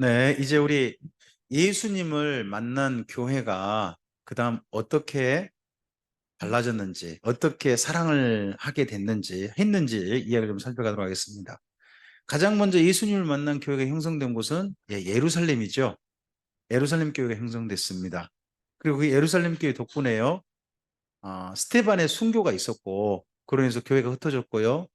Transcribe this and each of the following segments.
네, 이제 우리 예수님을 만난 교회가 그다음 어떻게 달라졌는지, 어떻게 사랑을 하게 됐는지, 했는지 이야기를 좀 살펴가도록 하겠습니다. 가장 먼저 예수님을 만난 교회가 형성된 곳은 예루살렘이죠. 예루살렘 교회가 형성됐습니다. 그리고 그 예루살렘 교회 덕분에요, 스테반의 순교가 있었고, 그로 인해서 교회가 흩어졌고요.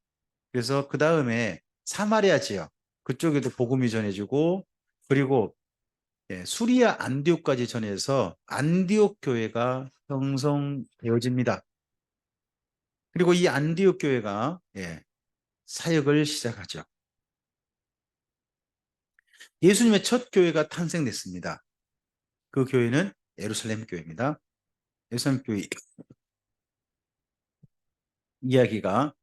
그래서 그 다음에 사마리아 지역, 그쪽에도 복음이 전해지고, 그리고 수리아 안디옥까지 전해서 안디옥 교회가 형성되어집니다. 그리고 이 안디옥 교회가 사역을 시작하죠. 예수님의 첫 교회가 탄생됐습니다. 그 교회는 예루살렘 교회입니다. 예루살렘 교회 이야기가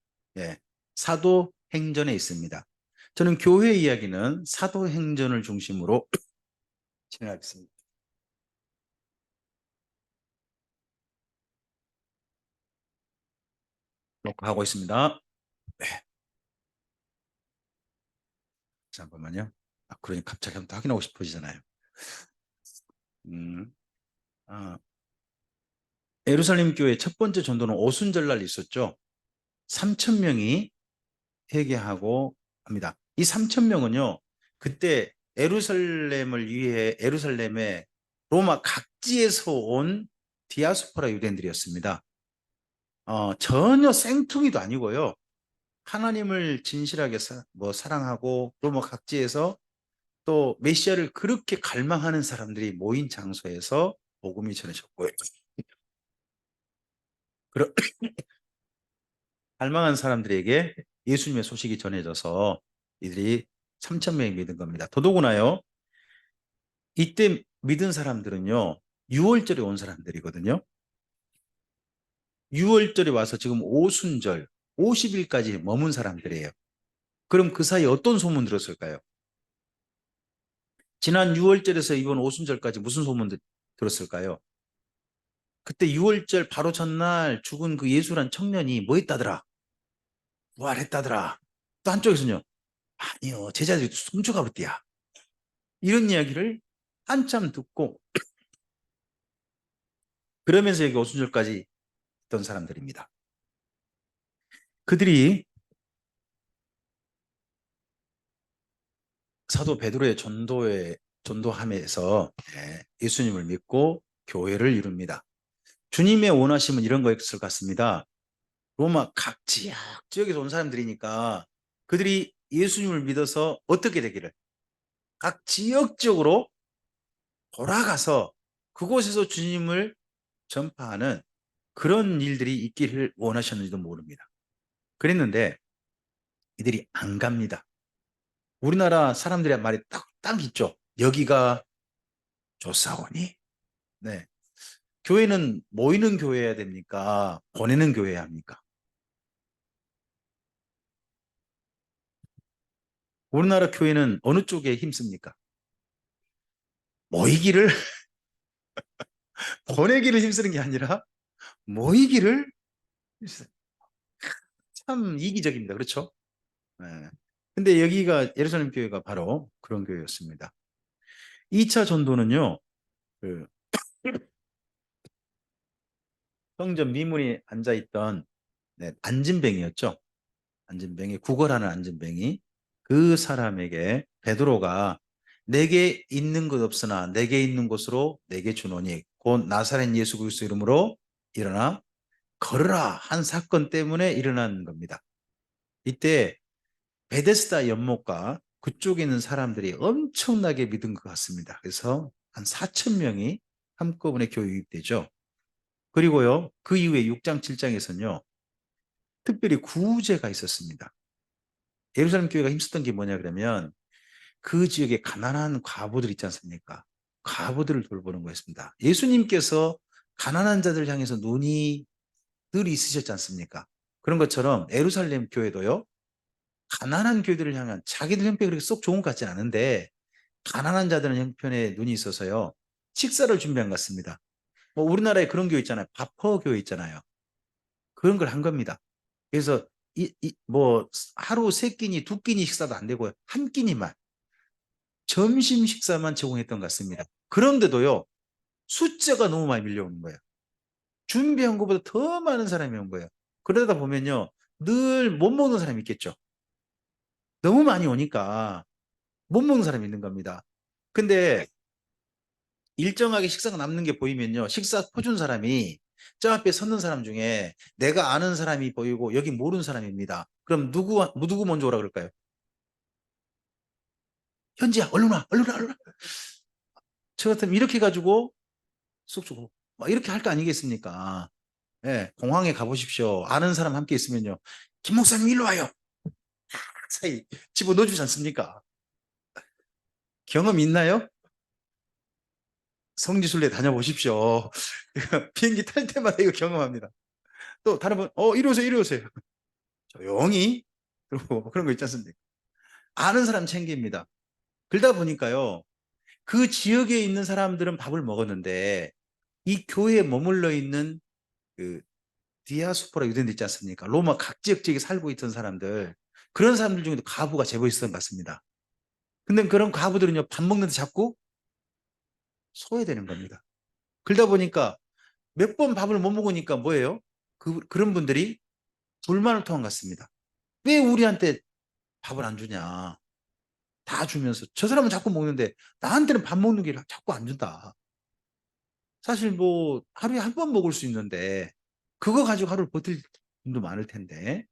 사도행전에 있습니다. 저는 교회 이야기는 사도행전을 중심으로 진행하겠습니다. 녹화하고 있습니다. 잠깐만요. 그러니 갑자기 한번 확인하고 싶어지잖아요. 음, 아, 예루살렘 교회 첫 번째 전도는 오순절날 있었죠. 3천 명이 회개하고 합니다. 이 3천 명은요, 그때 예루살렘을 위해 예루살렘에 로마 각지에서 온 디아스포라 유대인들이었습니다. 전혀 생뚱이도 아니고요. 하나님을 진실하게 사랑하고 로마 각지에서 또 메시아를 그렇게 갈망하는 사람들이 모인 장소에서 복음이 전해졌고요. 갈망한 사람들에게 예수님의 소식이 전해져서 이들이 3천 명이 믿은 겁니다. 더더구나요, 이때 믿은 사람들은요, 6월절에 온 사람들이거든요. 6월절에 와서 지금 오순절 50일까지 머문 사람들이에요. 그럼 그 사이에 어떤 소문 들었을까요? 지난 6월절에서 이번 오순절까지 무슨 소문 들었을까요? 그때 6월절 바로 전날 죽은 그 예수란 청년이 뭐 했다더라? 부활했다더라. 또 한쪽에서는요, 아니요, 제자들이 숨죽아 버렸대야. 이런 이야기를 한참 듣고, 그러면서 여기 오순절까지 있던 사람들입니다. 그들이 사도 베드로의 전도함에서 예수님을 믿고 교회를 이룹니다. 주님의 원하심은 이런 거였을 것 같습니다. 로마 각 지역에서 온 사람들이니까 그들이 예수님을 믿어서 어떻게 되기를, 각 지역적으로 돌아가서 그곳에서 주님을 전파하는 그런 일들이 있기를 원하셨는지도 모릅니다. 그랬는데 이들이 안 갑니다. 우리나라 사람들의 말이 딱 있죠. 여기가 좋사오니? 네. 교회는 모이는 교회여야 됩니까? 보내는 교회여야 합니까? 우리나라 교회는 어느 쪽에 힘씁니까? 모이기를, 보내기를 힘쓰는 게 아니라 모이기를 힘쓰는. 참 이기적입니다. 그렇죠? 네. 근데 여기가 예루살렘 교회가 바로 그런 교회였습니다. 2차 전도는요, 그 성전 미문에 앉아있던 안진뱅이였죠. 안진뱅이, 구걸하는 안진뱅이. 그 사람에게 베드로가 내게 있는 것 없으나 내게 있는 곳으로 내게 주노니 곧 나사렛 예수 그리스도 이름으로 일어나 걸으라 한 사건 때문에 일어난 겁니다. 이때 베데스다 연못가 그쪽에 있는 사람들이 엄청나게 믿은 것 같습니다. 그래서 한 4천 명이 한꺼번에 교회 유입되죠. 그리고요, 그 이후에 6장 7장에서는요, 특별히 구제가 있었습니다. 예루살렘 교회가 힘썼던 게 뭐냐 그러면 그 지역에 가난한 과부들 있지 않습니까? 과부들을 돌보는 거였습니다. 예수님께서 가난한 자들 향해서 눈이 늘 있으셨지 않습니까? 그런 것처럼 예루살렘 교회도요, 가난한 교회들을 향한, 자기들 형편이 그렇게 쏙 좋은 것 같지는 않은데 가난한 자들은 형편에 눈이 있어서요, 식사를 준비한 것 같습니다. 뭐 우리나라에 그런 교회 있잖아요. 바퍼 교회 있잖아요. 그런 걸 한 겁니다. 그래서 뭐 하루 세 끼니 두 끼니 식사도 안 되고요, 한 끼니만 점심 식사만 제공했던 것 같습니다. 그런데도요, 숫자가 너무 많이 밀려오는 거예요. 준비한 것보다 더 많은 사람이 온 거예요. 그러다 보면요, 늘 못 먹는 사람이 있겠죠. 너무 많이 오니까 못 먹는 사람이 있는 겁니다. 근데 일정하게 식사가 남는 게 보이면요, 식사 퍼준 사람이 저 앞에 섰는 사람 중에 내가 아는 사람이 보이고 여기 모르는 사람입니다. 그럼 누구 먼저 오라 그럴까요? 현지야, 얼른 와, 얼른 와, 얼른 와. 저 같으면 이렇게 가지고 쑥 주고 막 이렇게 할 거 아니겠습니까? 예, 공항에 가보십시오. 아는 사람 함께 있으면요, 김 목사님 일로 와요. 사이 집어넣어주지 않습니까? 경험 있나요? 성지순례 다녀보십시오. 비행기 탈 때마다 이거 경험합니다. 또 다른 분, 이리 오세요, 이리 오세요. 조용히. 그리고 그런 거 있지 않습니까? 아는 사람 챙깁니다. 그러다 보니까요, 그 지역에 있는 사람들은 밥을 먹었는데, 이 교회에 머물러 있는 그 디아스포라 유대인들 있지 않습니까? 로마 각 지역에 살고 있던 사람들, 그런 사람들 중에도 과부가 제보 있었던 것 같습니다. 근데 그런 과부들은요, 밥 먹는데 자꾸 소외되는 겁니다. 그러다 보니까 몇 번 밥을 못 먹으니까 뭐예요? 그런 분들이 불만을 토한 것 같습니다. 왜 우리한테 밥을 안 주냐? 다 주면서 저 사람은 자꾸 먹는데 나한테는 밥 먹는 게 자꾸 안 준다. 사실 뭐 하루에 한 번 먹을 수 있는데 그거 가지고 하루를 버틸 분도 많을 텐데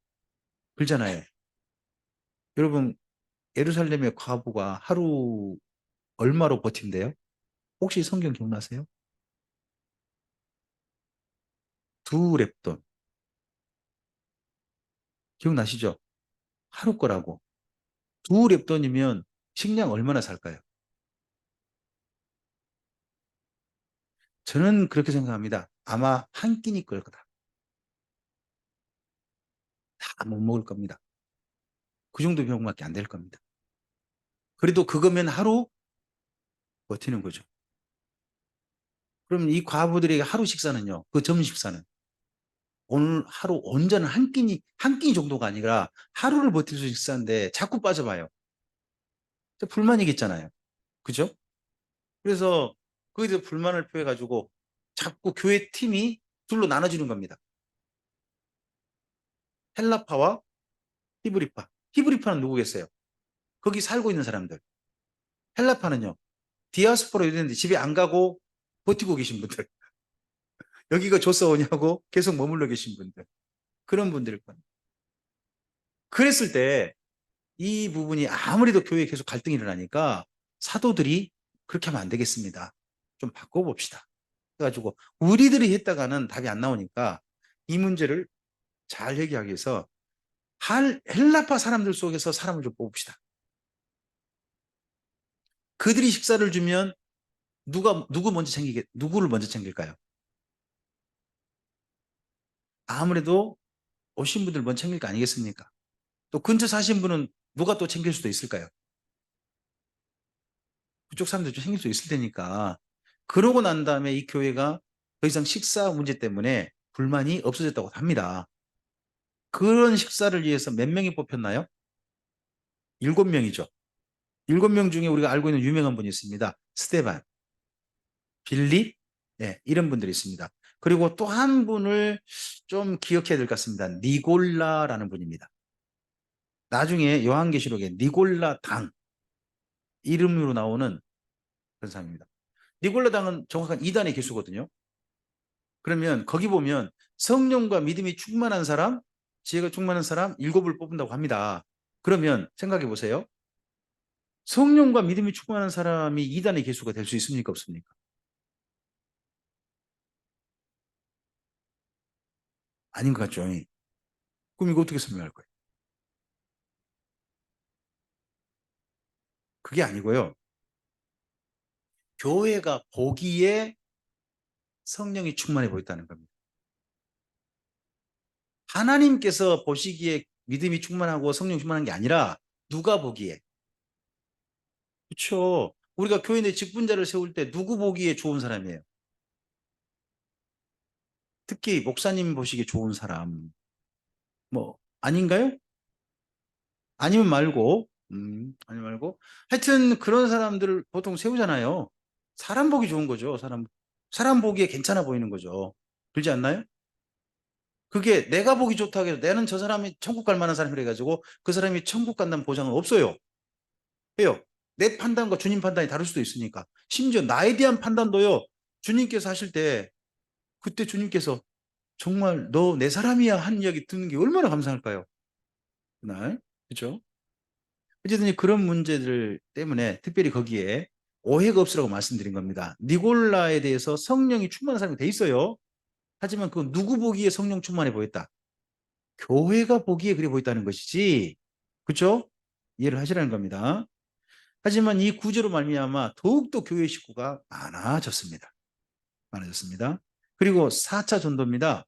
그렇잖아요. 여러분, 예루살렘의 과부가 하루 얼마로 버틴대요? 혹시 성경 기억나세요? 두 렙돈. 기억나시죠? 하루 거라고. 두 렙돈이면 식량 얼마나 살까요? 저는 그렇게 생각합니다. 아마 한 끼니 걸 거다. 다 못 먹을 겁니다. 그 정도 병밖에 안 될 겁니다. 그래도 그거면 하루 버티는 거죠. 그럼 이 과부들에게 하루 식사는요, 그 점심 식사는 오늘 하루 온전한 한 끼 정도가 아니라 하루를 버틸 수 있는 식사인데 자꾸 빠져봐요. 불만이겠잖아요. 그죠? 그래서 거기에 대해서 불만을 표해가지고 자꾸 교회 팀이 둘로 나눠지는 겁니다. 헬라파와 히브리파. 히브리파는 누구겠어요? 거기 살고 있는 사람들. 헬라파는요, 디아스포라 유대인들 집에 안 가고 버티고 계신 분들. 여기가 좋사오냐고 계속 머물러 계신 분들. 그런 분들일 겁니다. 그랬을 때 이 부분이 아무래도 교회에 계속 갈등이 일어나니까 사도들이 그렇게 하면 안 되겠습니다. 좀 바꿔봅시다. 그래가지고 우리들이 했다가는 답이 안 나오니까 이 문제를 잘 해결하기 위해서 헬라파 사람들 속에서 사람을 좀 뽑읍시다. 그들이 식사를 주면 누구를 먼저 챙길까요? 아무래도 오신 분들 먼저 챙길 거 아니겠습니까? 또 근처 사신 분은 누가 또 챙길 수도 있을까요? 그쪽 사람들 좀 챙길 수 있을 테니까. 그러고 난 다음에 이 교회가 더 이상 식사 문제 때문에 불만이 없어졌다고 합니다. 그런 식사를 위해서 몇 명이 뽑혔나요? 7명이죠. 7명 중에 우리가 알고 있는 유명한 분이 있습니다. 스테반, 빌립, 네, 이런 분들이 있습니다. 그리고 또 한 분을 좀 기억해야 될 것 같습니다. 니골라라는 분입니다. 나중에 요한계시록에 니골라 당 이름으로 나오는 그런 사람입니다. 니골라 당은 정확한 이단의 개수거든요. 그러면 거기 보면 성령과 믿음이 충만한 사람, 지혜가 충만한 사람 7을 뽑는다고 합니다. 그러면 생각해 보세요. 성령과 믿음이 충만한 사람이 이단의 개수가 될 수 있습니까? 없습니까? 아닌 것 같죠. 그럼 이거 어떻게 설명할 거예요? 그게 아니고요. 교회가 보기에 성령이 충만해 보였다는 겁니다. 하나님께서 보시기에 믿음이 충만하고 성령 충만한 게 아니라 누가 보기에. 그렇죠. 우리가 교회 내 직분자를 세울 때 누구 보기에 좋은 사람이에요? 특히 목사님 보시기에 좋은 사람. 뭐 아닌가요? 아니면 말고 아니 말고. 하여튼 그런 사람들을 보통 세우잖아요. 사람 보기 좋은 거죠. 사람 보기에 괜찮아 보이는 거죠. 그렇지 않나요? 그게 내가 보기 좋다고 해서 나는 저 사람이 천국 갈 만한 사람이라 가지고 그 사람이 천국 간다는 보장은 없어요. 왜요? 내 판단과 주님 판단이 다를 수도 있으니까. 심지어 나에 대한 판단도요. 주님께서 하실 때 그때 주님께서 정말 너 내 사람이야 하는 이야기 듣는 게 얼마나 감사할까요? 그날. 그렇죠? 어쨌든 그런 문제들 때문에 특별히 거기에 오해가 없으라고 말씀드린 겁니다. 니골라에 대해서 성령이 충만한 사람이 돼 있어요. 하지만 그 누구 보기에 성령 충만해 보였다? 교회가 보기에 그래 보였다는 것이지. 그렇죠? 이해를 하시라는 겁니다. 하지만 이 구제로 말미암아 더욱더 교회 식구가 많아졌습니다. 많아졌습니다. 그리고 4차 전도입니다.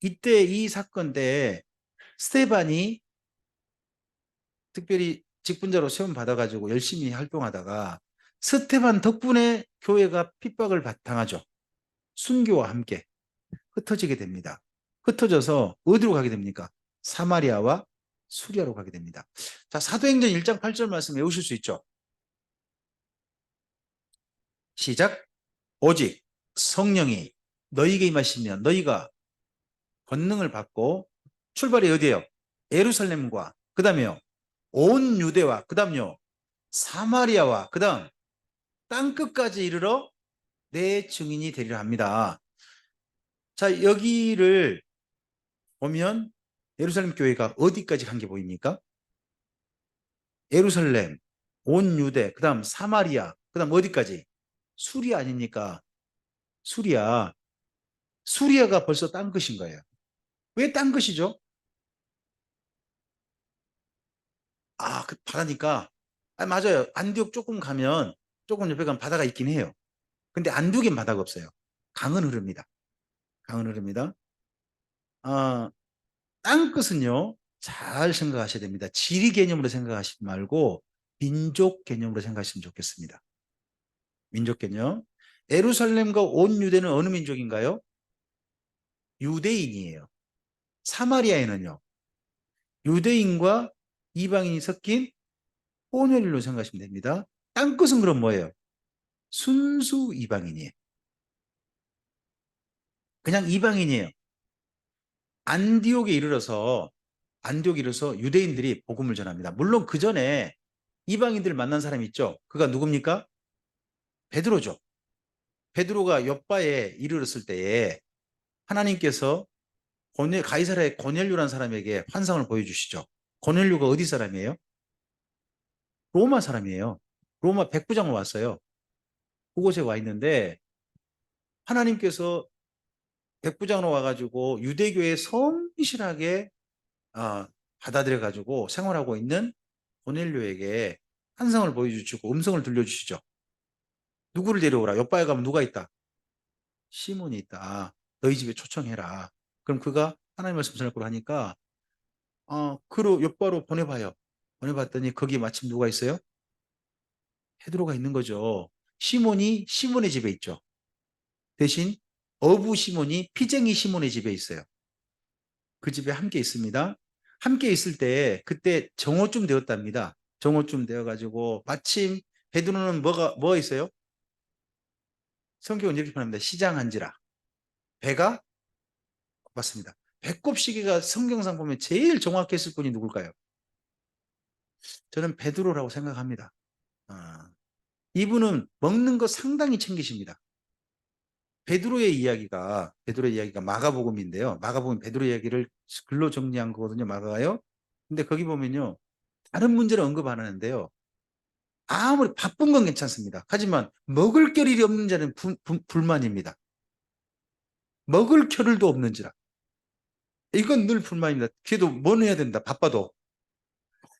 이때 이 사건 때 스테반이 특별히 직분자로 세움 받아가지고 열심히 활동하다가 스테반 덕분에 교회가 핍박을 당하죠. 순교와 함께 흩어지게 됩니다. 흩어져서 어디로 가게 됩니까? 사마리아와 수리아로 가게 됩니다. 자, 사도행전 1장 8절 말씀 외우실 수 있죠? 시작. 오직 성령이 너희에게 임하시면 너희가 권능을 받고 출발이 어디예요? 예루살렘과 그 다음에요. 온 유대와 그 다음요. 사마리아와 그 다음 땅끝까지 이르러 내 증인이 되리라 합니다. 자, 여기를 보면 예루살렘 교회가 어디까지 간 게 보입니까? 예루살렘, 온 유대, 그 다음 사마리아, 그 다음 어디까지? 수리아 아닙니까? 수리아. 수리아가 벌써 땅끝인 거예요. 왜 땅끝이죠? 아, 그 바다니까. 아, 맞아요. 안디옥 조금 가면, 조금 옆에 가면 바다가 있긴 해요. 근데 안디옥엔 바다가 없어요. 강은 흐릅니다. 강은 흐릅니다. 아, 땅끝은요, 잘 생각하셔야 됩니다. 지리 개념으로 생각하시지 말고, 민족 개념으로 생각하시면 좋겠습니다. 민족 개념. 예루살렘과 온 유대는 어느 민족인가요? 유대인이에요. 사마리아에는요, 유대인과 이방인이 섞인 혼혈일로 생각하시면 됩니다. 땅끝은 그럼 뭐예요? 순수 이방인이에요. 그냥 이방인이에요. 안디옥에 이르러서 유대인들이 복음을 전합니다. 물론 그 전에 이방인들을 만난 사람이 있죠. 그가 누굽니까? 베드로죠. 베드로가 욥바에 이르렀을 때에 하나님께서 가이사랴의 고넬료라는 사람에게 환상을 보여주시죠. 고넬료가 어디 사람이에요? 로마 사람이에요. 로마 백부장으로 왔어요. 그곳에 와 있는데 하나님께서 백부장으로 와가지고 유대교에 성실하게 받아들여 가지고 생활하고 있는 고넬료에게 환상을 보여주시고 음성을 들려주시죠. 누구를 데려오라. 옆바에 가면 누가 있다? 시몬이 있다. 너희 집에 초청해라. 그럼 그가 하나님 말씀 전할 거로 하니까 그로 옆바로 보내봐요. 보내봤더니 거기 마침 누가 있어요? 베드로가 있는 거죠. 시몬이 시몬의 집에 있죠. 대신 어부 시몬이 피쟁이 시몬의 집에 있어요. 그 집에 함께 있습니다. 함께 있을 때 그때 정오쯤 되었답니다. 정오쯤 되어가지고 마침 베드로는 뭐가 있어요? 성경은 이렇게 표현합니다. 시장한지라. 배가 고팠습니다. 배꼽 시계가 성경상 보면 제일 정확했을 분이 누굴까요? 저는 베드로라고 생각합니다. 이분은 먹는 거 상당히 챙기십니다. 베드로의 이야기가 마가복음인데요. 마가복음 베드로 이야기를 글로 정리한 거거든요. 마가가요. 근데 거기 보면요. 다른 문제를 언급 안 하는데요. 아무리 바쁜 건 괜찮습니다. 하지만 먹을 겨를이 없는 자는 불만입니다. 먹을 겨를도 없는지라. 이건 늘 불만입니다. 그래도 뭘 해야 된다. 바빠도.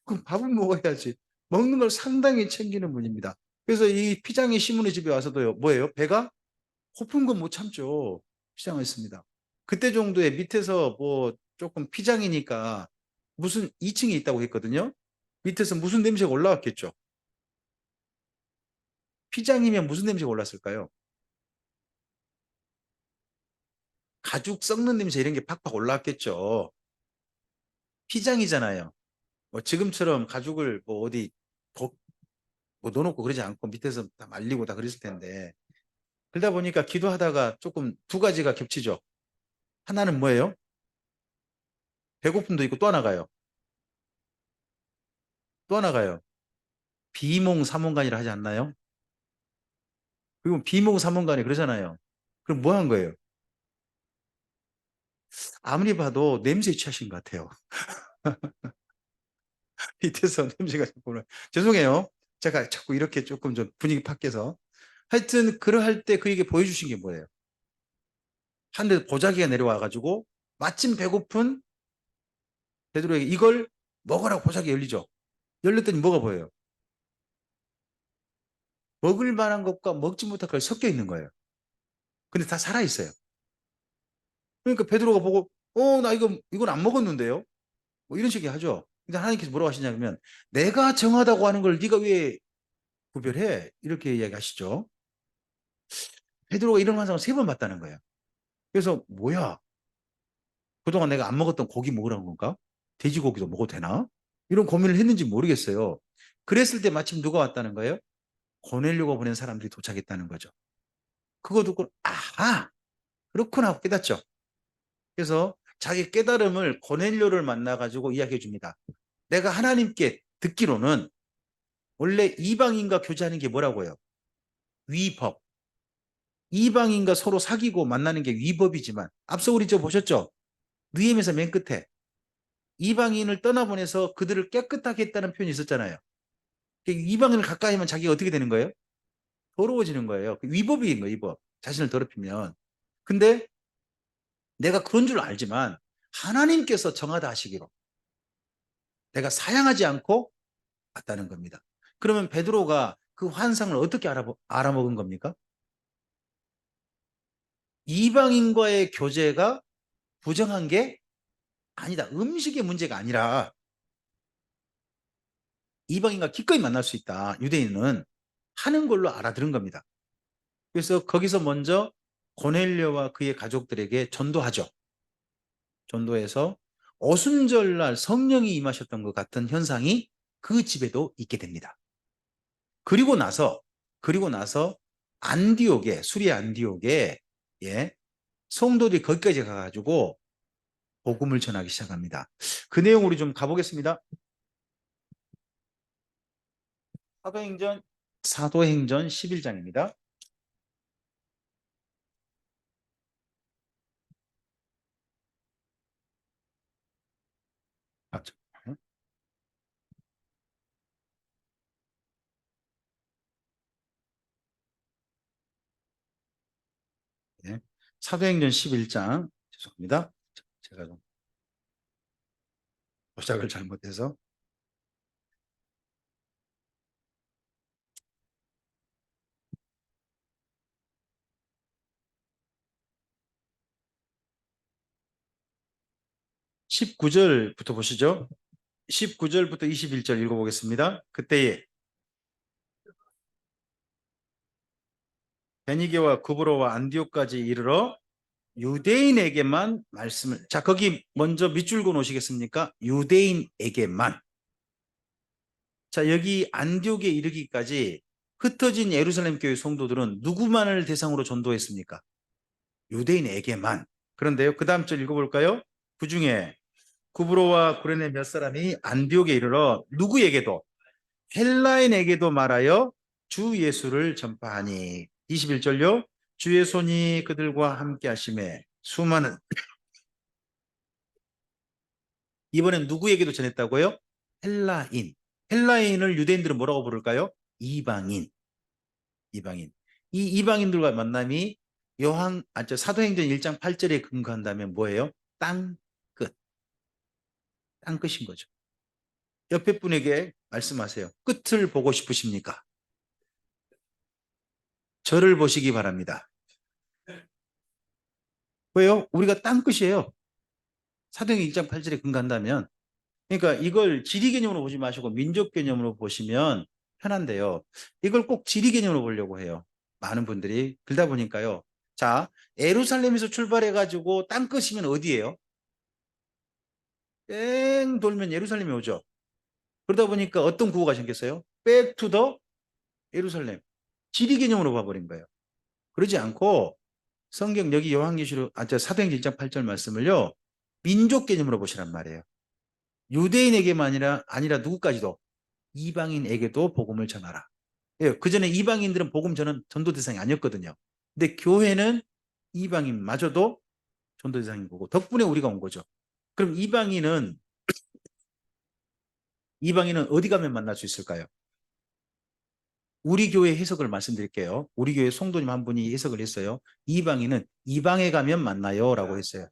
그럼 밥은 먹어야지. 먹는 걸 상당히 챙기는 분입니다. 그래서 이 피장의 시몬의 집에 와서도요. 뭐예요? 배가 고픈 건 못 참죠. 피장했습니다. 그때 정도에 밑에서 뭐 조금 피장이니까 무슨 2층에 있다고 했거든요. 밑에서 무슨 냄새가 올라왔겠죠. 피장이면 무슨 냄새가 올랐을까요? 가죽 썩는 냄새 이런 게 팍팍 올라왔겠죠. 피장이잖아요. 뭐 지금처럼 가죽을 뭐 어디 뭐 넣어놓고 그러지 않고 밑에서 다 말리고 다 그랬을 텐데 그러다 보니까 기도하다가 조금 두 가지가 겹치죠. 하나는 뭐예요? 배고픔도 있고 또 하나가요. 또 하나가요. 비몽사몽간이라 하지 않나요? 그리고 비몽사몽간이 그러잖아요. 그럼 뭐 한 거예요? 아무리 봐도 냄새에 취하신 것 같아요. 밑에서 냄새가 자꾸 죄송해요. 제가 자꾸 이렇게 조금 좀 분위기 바뀌어서 하여튼 그러할 때 그에게 보여주신 게 뭐예요? 하늘에서 보자기가 내려와가지고 마침 배고픈 베드로에게 이걸 먹으라고 보자기 열리죠. 열렸더니 뭐가 보여요? 먹을 만한 것과 먹지 못할 것이 섞여 있는 거예요. 근데 다 살아있어요. 그러니까 베드로가 보고 나 이건 안 먹었는데요. 뭐 이런 식이 하죠. 근데 하나님께서 뭐라고 하시냐면 내가 정하다고 하는 걸 네가 왜 구별해? 이렇게 이야기하시죠. 베드로가 이런 환상을 세 번 봤다는 거예요. 그래서 뭐야? 그동안 내가 안 먹었던 고기 먹으라는 건가? 돼지고기도 먹어도 되나? 이런 고민을 했는지 모르겠어요. 그랬을 때 마침 누가 왔다는 거예요? 고넬료가 보낸 사람들이 도착했다는 거죠. 그거 듣고 아하 그렇구나 하고 깨닫죠. 그래서 자기 깨달음을 고넬료를 만나가지고 이야기해 줍니다. 내가 하나님께 듣기로는 원래 이방인과 교제하는 게 뭐라고요? 위법. 이방인과 서로 사귀고 만나는 게 위법이지만 앞서 우리 저 보셨죠? 느헤미야서 맨 끝에 이방인을 떠나보내서 그들을 깨끗하게 했다는 표현이 있었잖아요. 이방인을 가까이 하면 자기가 어떻게 되는 거예요? 더러워지는 거예요. 위법인 거예요, 위법. 자신을 더럽히면. 근데 내가 그런 줄 알지만 하나님께서 정하다 하시기로 내가 사양하지 않고 봤다는 겁니다. 그러면 베드로가 그 환상을 어떻게 알아먹은 겁니까? 이방인과의 교제가 부정한 게 아니다. 음식의 문제가 아니라 이방인과 기꺼이 만날 수 있다. 유대인은 하는 걸로 알아들은 겁니다. 그래서 거기서 먼저 고넬료와 그의 가족들에게 전도하죠. 전도해서 오순절날 성령이 임하셨던 것 같은 현상이 그 집에도 있게 됩니다. 그리고 나서 안디옥에 수리아 안디옥에 예, 성도들이 거기까지 가가지고 복음을 전하기 시작합니다. 그 내용으로 좀 가보겠습니다. 사도행전 11장입니다. 아, 네. 사도행전 11장 죄송합니다. 제가 좀 도작을 잘못해서 19절부터 보시죠. 19절부터 21절 읽어보겠습니다. 그때에 베니게와 구브로와 안디옥까지 이르러 유대인에게만 말씀을 자 거기 먼저 밑줄 그어 놓으시겠습니까? 유대인에게만 자 여기 안디옥에 이르기까지 흩어진 예루살렘 교회 성도들은 누구만을 대상으로 전도했습니까? 유대인에게만 그런데요 그 다음 절 읽어볼까요? 그 중에 구브로와 구레네 몇 사람이 안디옥에 이르러 누구에게도 헬라인에게도 말하여 주 예수를 전파하니 21절요 주의 손이 그들과 함께 하심에 수많은 이번엔 누구에게도 전했다고요? 헬라인 헬라인을 유대인들은 뭐라고 부를까요? 이방인 이방인 이 이방인들과 만남이 사도행전 1장 8절에 근거한다면 뭐예요? 땅끝 땅끝인 거죠. 옆에 분에게 말씀하세요. 끝을 보고 싶으십니까? 저를 보시기 바랍니다. 왜요? 우리가 땅끝이에요. 사도행전 1장 8절에 근거한다면 그러니까 이걸 지리 개념으로 보지 마시고 민족 개념으로 보시면 편한데요. 이걸 꼭 지리 개념으로 보려고 해요. 많은 분들이 그러다 보니까요. 자, 예루살렘에서 출발해가지고 땅끝이면 어디예요? 땡 돌면 예루살렘이 오죠. 그러다 보니까 어떤 구호가 생겼어요? Back to the 예루살렘. 지리 개념으로 봐버린 거예요. 그러지 않고 성경 여기 요한계시록 저 사도행전 1장 8절 말씀을요. 민족 개념으로 보시란 말이에요. 유대인에게만 아니라 누구까지도 이방인에게도 복음을 전하라. 예, 그 전에 이방인들은 복음 전도 대상이 아니었거든요. 근데 교회는 이방인마저도 전도 대상인 거고 덕분에 우리가 온 거죠. 그럼 이방인은 어디 가면 만날 수 있을까요? 우리 교회 해석을 말씀드릴게요. 우리 교회 성도님 한 분이 해석을 했어요. 이방인은 이방에 가면 만나요 라고 했어요.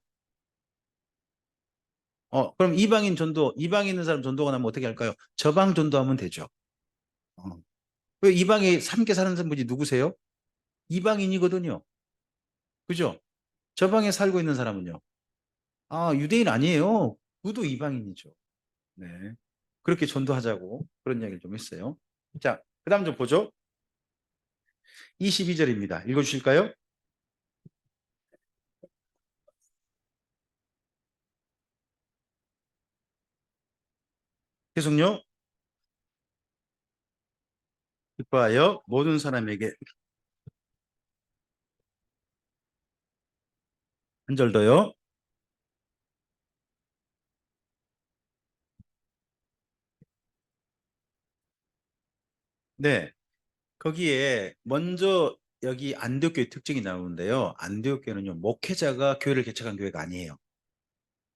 그럼 이방에 있는 사람 전도가 나면 어떻게 할까요? 저방 전도하면 되죠. 어. 왜 이방에 함께 사는 분이 누구세요? 이방인이거든요. 그죠? 저방에 살고 있는 사람은요. 아, 유대인 아니에요. 그도 이방인이죠. 네. 그렇게 전도하자고 그런 이야기를 좀 했어요. 자, 그 다음 좀 보죠. 22절입니다. 읽어주실까요? 계속요. 기뻐하여 모든 사람에게 한 절 더요. 네. 거기에 먼저 여기 안디옥교회 특징이 나오는데요. 안디옥교회는요. 목회자가 교회를 개척한 교회가 아니에요.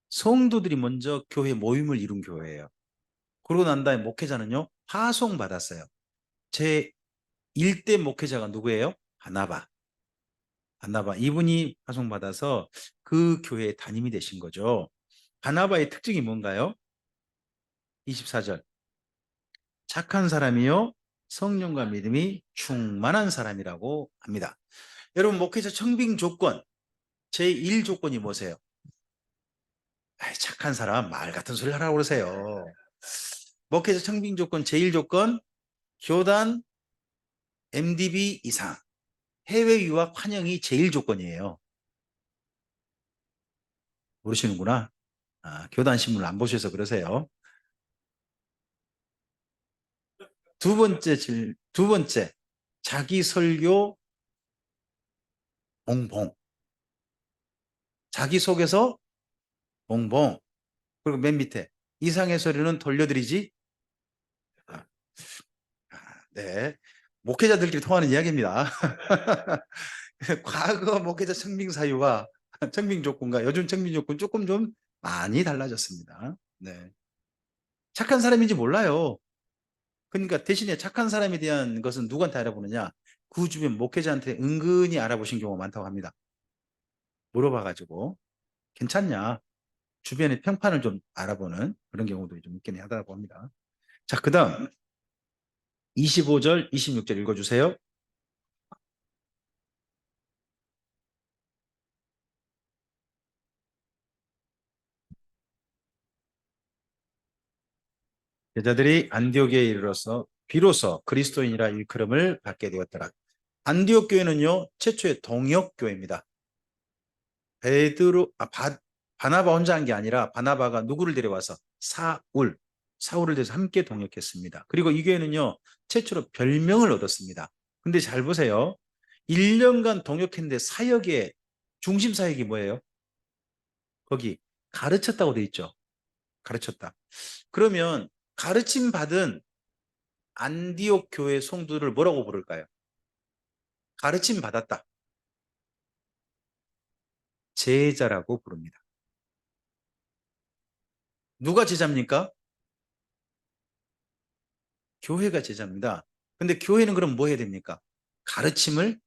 성도들이 먼저 교회 모임을 이룬 교회예요. 그러고 난 다음에 목회자는요. 파송받았어요. 제 1대 목회자가 누구예요? 바나바. 바나바. 이분이 파송받아서 그 교회의 담임이 되신 거죠. 바나바의 특징이 뭔가요? 24절. 착한 사람이요. 성령과 믿음이 충만한 사람이라고 합니다. 여러분, 목회자 청빙 조건, 제1 조건이 뭐세요? 착한 사람, 말 같은 소리 하라고 그러세요. 목회자 청빙 조건, 제1 조건, 교단 MDB 이상, 해외 유학 환영이 제1 조건이에요. 모르시는구나. 교단 신문을 안 보셔서 그러세요. 두 번째, 자기 설교 봉봉. 자기 속에서 봉봉. 그리고 맨 밑에, 이상의 소리는 돌려드리지. 아, 네. 목회자들끼리 통하는 이야기입니다. 과거 목회자 청빙 사유와 청빙 조건과 요즘 청빙 조건 조금 좀 많이 달라졌습니다. 네. 착한 사람인지 몰라요. 그러니까 대신에 착한 사람에 대한 것은 누구한테 알아보느냐? 그 주변 목회자한테 은근히 알아보신 경우가 많다고 합니다. 물어봐가지고 괜찮냐? 주변의 평판을 좀 알아보는 그런 경우도 좀 있긴 하다고 합니다. 자, 그 다음 25절, 26절 읽어주세요. 여자들이 안디옥에 이르러서 비로소 그리스도인이라 일컬음을 받게 되었더라. 안디옥 교회는요, 최초의 동역 교회입니다. 바나바 혼자 한 게 아니라 바나바가 누구를 데려와서 사울을 데려서 함께 동역했습니다. 그리고 이 교회는요, 최초로 별명을 얻었습니다. 근데 잘 보세요. 1년간 동역했는데 사역의 중심 사역이 뭐예요? 거기 가르쳤다고 돼 있죠. 가르쳤다. 그러면 가르침 받은 안디옥 교회 성도를 뭐라고 부를까요? 가르침 받았다. 제자라고 부릅니다. 누가 제자입니까? 교회가 제자입니다. 근데 교회는 그럼 뭐 해야 됩니까? 가르침을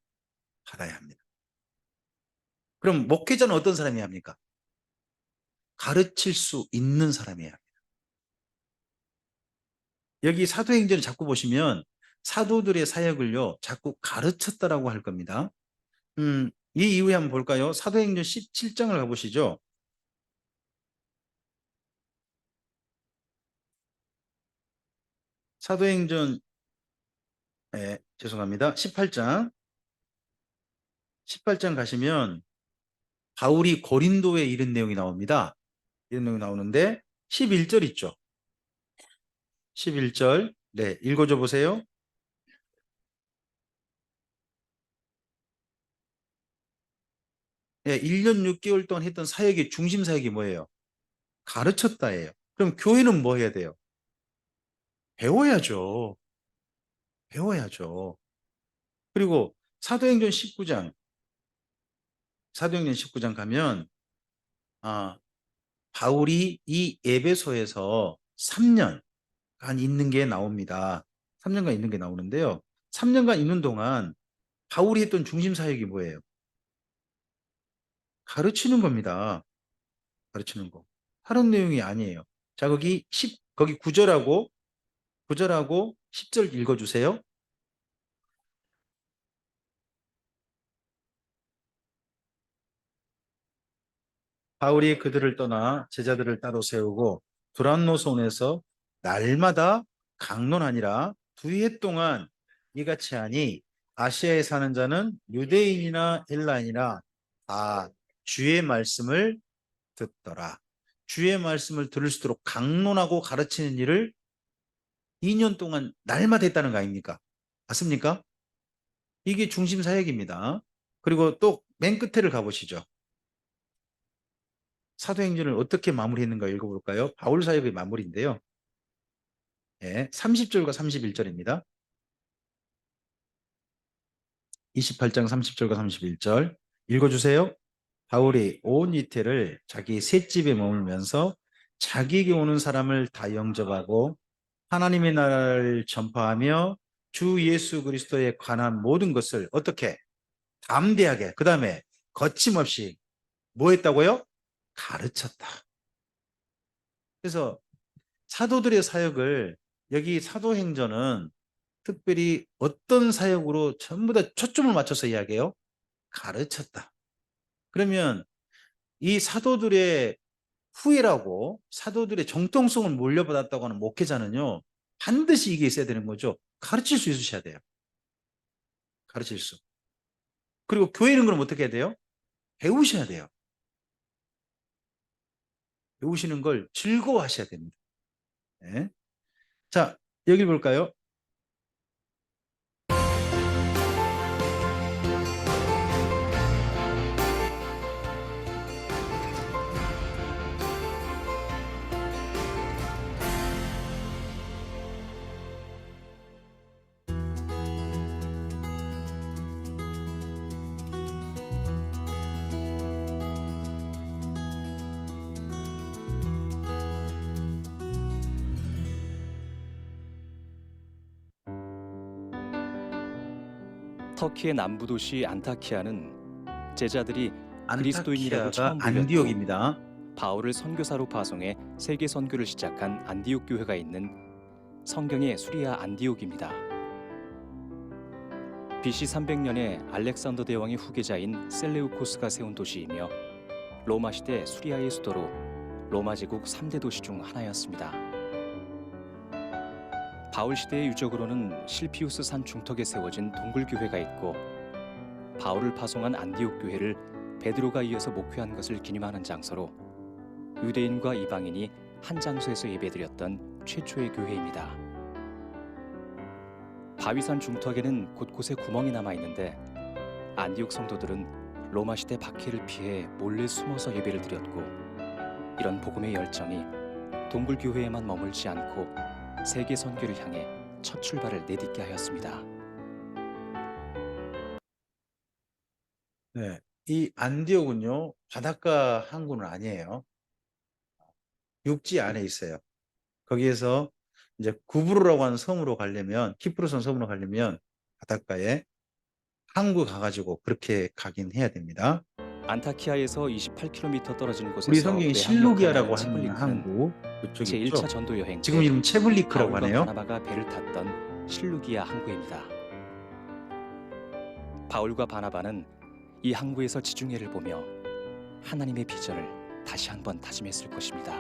받아야 합니다. 그럼 목회자는 어떤 사람이야 합니까? 가르칠 수 있는 사람이야 합니다. 여기 사도행전을 자꾸 보시면 사도들의 사역을요, 자꾸 가르쳤다라고 할 겁니다. 이 이후에 한번 볼까요? 사도행전 17장을 가보시죠. 사도행전, 죄송합니다. 18장. 18장 가시면 바울이 고린도에 이른 내용이 나옵니다. 이런 내용이 나오는데 11절 있죠. 11절. 네, 읽어줘 보세요. 네, 1년 6개월 동안 했던 사역의 중심 사역이 뭐예요? 가르쳤다예요. 그럼 교회는 뭐 해야 돼요? 배워야죠. 배워야죠. 그리고 사도행전 19장 가면 아, 바울이 이 에베소에서 3년간 있는 게 나옵니다. 3년간 있는 게 나오는데요. 3년간 있는 동안 바울이 했던 중심 사역이 뭐예요? 가르치는 겁니다. 가르치는 거. 다른 내용이 아니에요. 자, 거기 9절하고 10절 읽어주세요. 바울이 그들을 떠나 제자들을 따로 세우고 두란노손에서 날마다 강론하니라. 2해 동안 이같이 하니 아시아에 사는 자는 유대인이나 헬라인이나 다 주의 말씀을 듣더라. 주의 말씀을 들을수록 강론하고 가르치는 일을 2년 동안 날마다 했다는 거 아닙니까? 맞습니까? 이게 중심 사역입니다. 그리고 또 맨 끝에를 가보시죠. 사도행전을 어떻게 마무리했는가 읽어볼까요? 바울 사역의 마무리인데요. 예, 30절과 31절입니다. 28장 30절과 31절 읽어주세요. 바울이 온 이태를 자기 셋집에 머물면서 자기에게 오는 사람을 다 영접하고 하나님의 나라를 전파하며 주 예수 그리스도에 관한 모든 것을 어떻게 담대하게, 그 다음에 거침없이 뭐 했다고요? 가르쳤다. 그래서 사도들의 사역을, 여기 사도행전은 특별히 어떤 사역으로 전부 다 초점을 맞춰서 이야기해요? 가르쳤다. 그러면 이 사도들의 후예라고, 사도들의 정통성을 물려받았다고 하는 목회자는요, 반드시 이게 있어야 되는 거죠. 가르칠 수 있으셔야 돼요. 가르칠 수. 그리고 교회는 그럼 어떻게 해야 돼요? 배우셔야 돼요. 배우시는 걸 즐거워하셔야 됩니다. 네. 자, 여기 볼까요? 터키의 남부 도시 안타키아는 제자들이 그리스도인이라고 안타키아가 처음 불렸고 안디옥입니다. 바울을 선교사로 파송해 세계 선교를 시작한 안디옥 교회가 있는 성경의 수리아 안디옥입니다. BC 300년에 알렉산더 대왕의 후계자인 셀레우코스가 세운 도시이며 로마 시대 수리아의 수도로 로마 제국 3대 도시 중 하나였습니다. 바울 시대의 유적으로는 실피우스 산 중턱에 세워진 동굴교회가 있고 바울을 파송한 안디옥 교회를 베드로가 이어서 목회한 것을 기념하는 장소로 유대인과 이방인이 한 장소에서 예배드렸던 최초의 교회입니다. 바위산 중턱에는 곳곳에 구멍이 남아있는데 안디옥 성도들은 로마 시대 박해를 피해 몰래 숨어서 예배를 드렸고 이런 복음의 열정이 동굴교회에만 머물지 않고 세계 선교를 향해 첫 출발을 내딛게 하였습니다. 네, 이 안디옥은요, 바닷가 항구는 아니에요. 육지 안에 있어요. 거기에서 이제 구브로라고 하는 섬으로 가려면, 키프로선 섬으로 가려면 바닷가에 항구 가가지고 그렇게 가긴 해야 됩니다. 안타키아에서 28km 떨어진 곳에서 우리 성경에 외항 역할을 실루기아라고 하는 하는 채블링크는 항구 그쪽이 있죠. 제1차 전도 여행 지금 때 이름 체블리크라고 바울과 하네요. 바나바가 배를 탔던 실루기아 항구입니다. 바울과 바나바는 이 항구에서 지중해를 보며 하나님의 비전을 다시 한번 다짐했을 것입니다.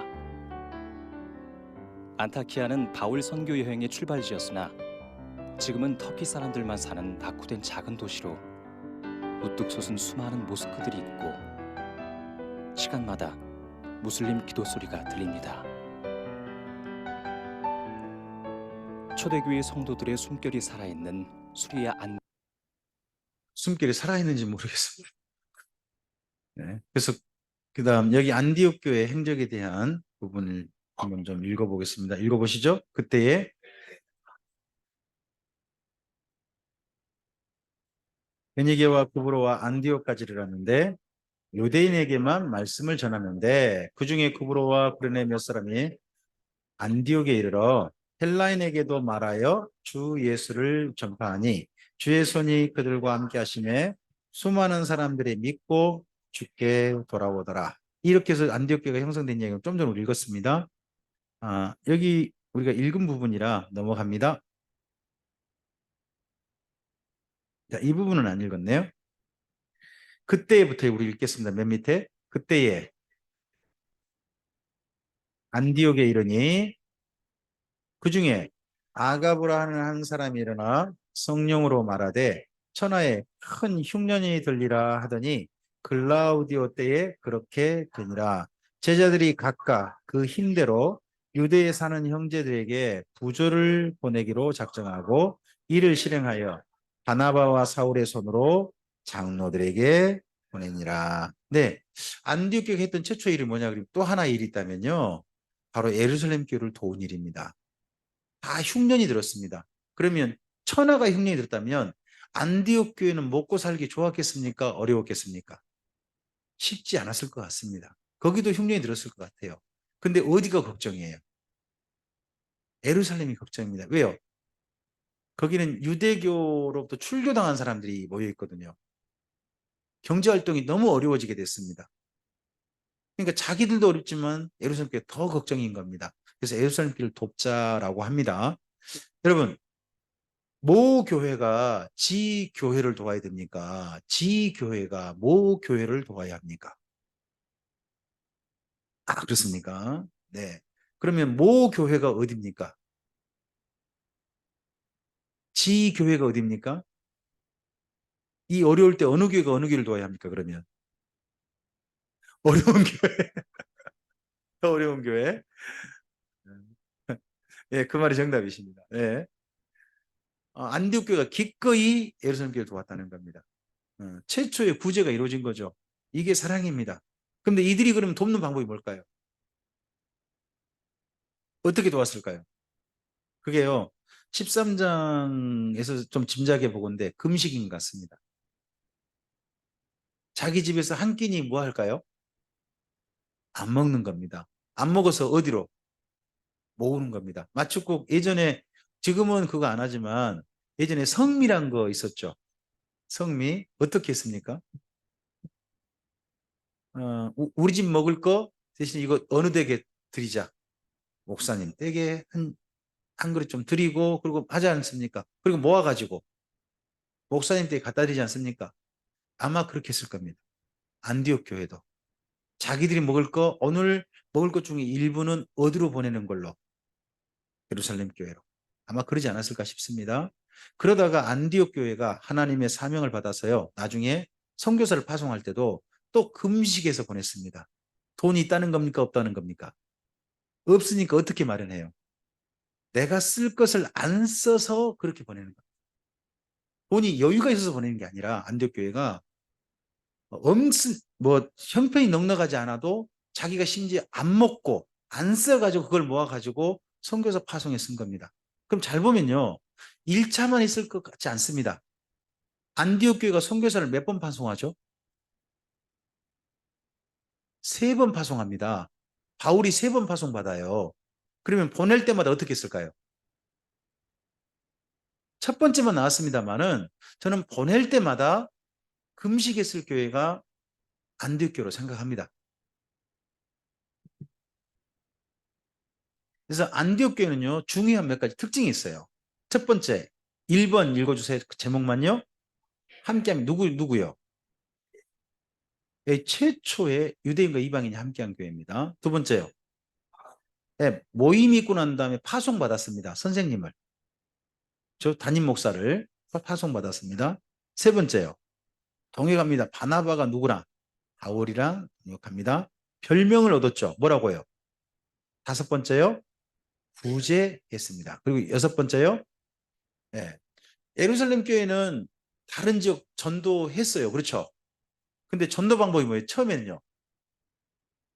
안타키아는 바울 선교 여행의 출발지였으나 지금은 터키 사람들만 사는 낙후된 작은 도시로 우뚝 솟은 수많은 모스크들이 있고 시간마다 무슬림 기도 소리가 들립니다. 초대교회 성도들의 숨결이 살아있는 수리아 안 숨결이 살아있는지 모르겠습니다. 네. 그래서 그다음 여기 안디옥 교회 행적에 대한 부분을 한번 좀 읽어보겠습니다. 읽어보시죠. 그때에 베니게와 구브로와 안디옥까지를 하는데 유대인에게만 말씀을 전하는데 그 중에 구브로와 구레네 몇 사람이 안디옥에 이르러 헬라인에게도 말하여 주 예수를 전파하니 주의 손이 그들과 함께 하심에 수많은 사람들이 믿고 주께 돌아오더라. 이렇게 해서 안디옥 교회가 형성된 얘기를 좀 전에 읽었습니다. 여기 우리가 읽은 부분이라 넘어갑니다. 자, 이 부분은 안 읽었네요. 그때부터 우리 읽겠습니다. 맨 밑에 그때에 안디옥에 이르니 그 중에 아가브라 하는 한 사람이 일어나 성령으로 말하되 천하에 큰 흉년이 들리라 하더니 글라우디오 때에 그렇게 되니라. 제자들이 각각 그 힘대로 유대에 사는 형제들에게 부조를 보내기로 작정하고 이를 실행하여 바나바와 사울의 손으로 장로들에게 보내니라. 네, 안디옥 교회 했던 최초 일이 뭐냐 그러면 또 하나 일이 있다면요. 바로 예루살렘 교회를 도운 일입니다. 다 흉년이 들었습니다. 그러면 천하가 흉년이 들었다면 안디옥 교회는 먹고 살기 좋았겠습니까? 어려웠겠습니까? 쉽지 않았을 것 같습니다. 거기도 흉년이 들었을 것 같아요. 근데 어디가 걱정이에요? 예루살렘이 걱정입니다. 왜요? 거기는 유대교로부터 출교당한 사람들이 모여 있거든요. 경제활동이 너무 어려워지게 됐습니다. 그러니까 자기들도 어렵지만 예루살렘 교회 더 걱정인 겁니다. 그래서 예루살렘 교회를 돕자라고 합니다. 여러분, 모 교회가 지 교회를 도와야 됩니까? 지 교회가 모 교회를 도와야 합니까? 그렇습니까? 네. 그러면 모 교회가 어디입니까? 지 교회가 어디입니까? 이 어려울 때 어느 교회가 어느 교회를 도와야 합니까? 그러면 어려운 교회, 더 어려운 교회. 예, 그 말이 정답이십니다. 예. 안디옥 교회가 기꺼이 예루살렘 교회를 도왔다는 겁니다. 최초의 구제가 이루어진 거죠. 이게 사랑입니다. 그런데 이들이 그러면 돕는 방법이 뭘까요? 어떻게 도왔을까요? 그게요, 13장에서 좀 짐작해 보건데 금식인 것 같습니다. 자기 집에서 한 끼니 뭐 할까요? 안 먹는 겁니다. 안 먹어서 어디로? 모으는 겁니다. 마축국 예전에, 지금은 그거 안 하지만 예전에 성미란 거 있었죠. 성미 어떻게 했습니까? 우리 집 먹을 거 대신 이거 어느 댁에 드리자. 목사님 댁에 한 그릇 좀 드리고 그리고 하지 않습니까? 그리고 모아가지고 목사님 댁에 갖다 드리지 않습니까? 아마 그렇게 했을 겁니다. 안디옥 교회도 자기들이 먹을 거, 오늘 먹을 것 중에 일부는 어디로 보내는 걸로? 예루살렘 교회로. 아마 그러지 않았을까 싶습니다. 그러다가 안디옥 교회가 하나님의 사명을 받아서요, 나중에 선교사를 파송할 때도 또 금식에서 보냈습니다. 돈이 있다는 겁니까? 없다는 겁니까? 없으니까 어떻게 마련해요? 내가 쓸 것을 안 써서 그렇게 보내는 거예요. 돈이 여유가 있어서 보내는 게 아니라 안디옥 교회가 형편이 넉넉하지 않아도 자기가 심지어 안 먹고 안 써가지고 그걸 모아가지고 선교사 파송에 쓴 겁니다. 그럼 잘 보면요, 1차만 있을 것 같지 않습니다. 안디옥 교회가 선교사를 몇 번 파송하죠? 3번 파송합니다. 바울이 3번 파송받아요. 그러면 보낼 때마다 어떻게 했을까요? 첫 번째만 나왔습니다만은 저는 보낼 때마다 금식했을 교회가 안디옥 교회로 생각합니다. 그래서 안디옥 교회는요, 중요한 몇 가지 특징이 있어요. 첫 번째, 1번 읽어주세요. 그 제목만요. 함께하면 누구요? 최초의 유대인과 이방인이 함께한 교회입니다. 두 번째요. 네, 모임이 있고 난 다음에 파송받았습니다. 선생님을. 저 담임 목사를 파송받았습니다. 세 번째요. 동역합니다. 바나바가 누구랑? 바울이랑 동역합니다. 별명을 얻었죠. 뭐라고요? 다섯 번째요. 구제했습니다. 그리고 여섯 번째요. 예. 예루살렘 교회는 다른 지역 전도했어요. 그렇죠? 근데 전도 방법이 뭐예요? 처음에는요.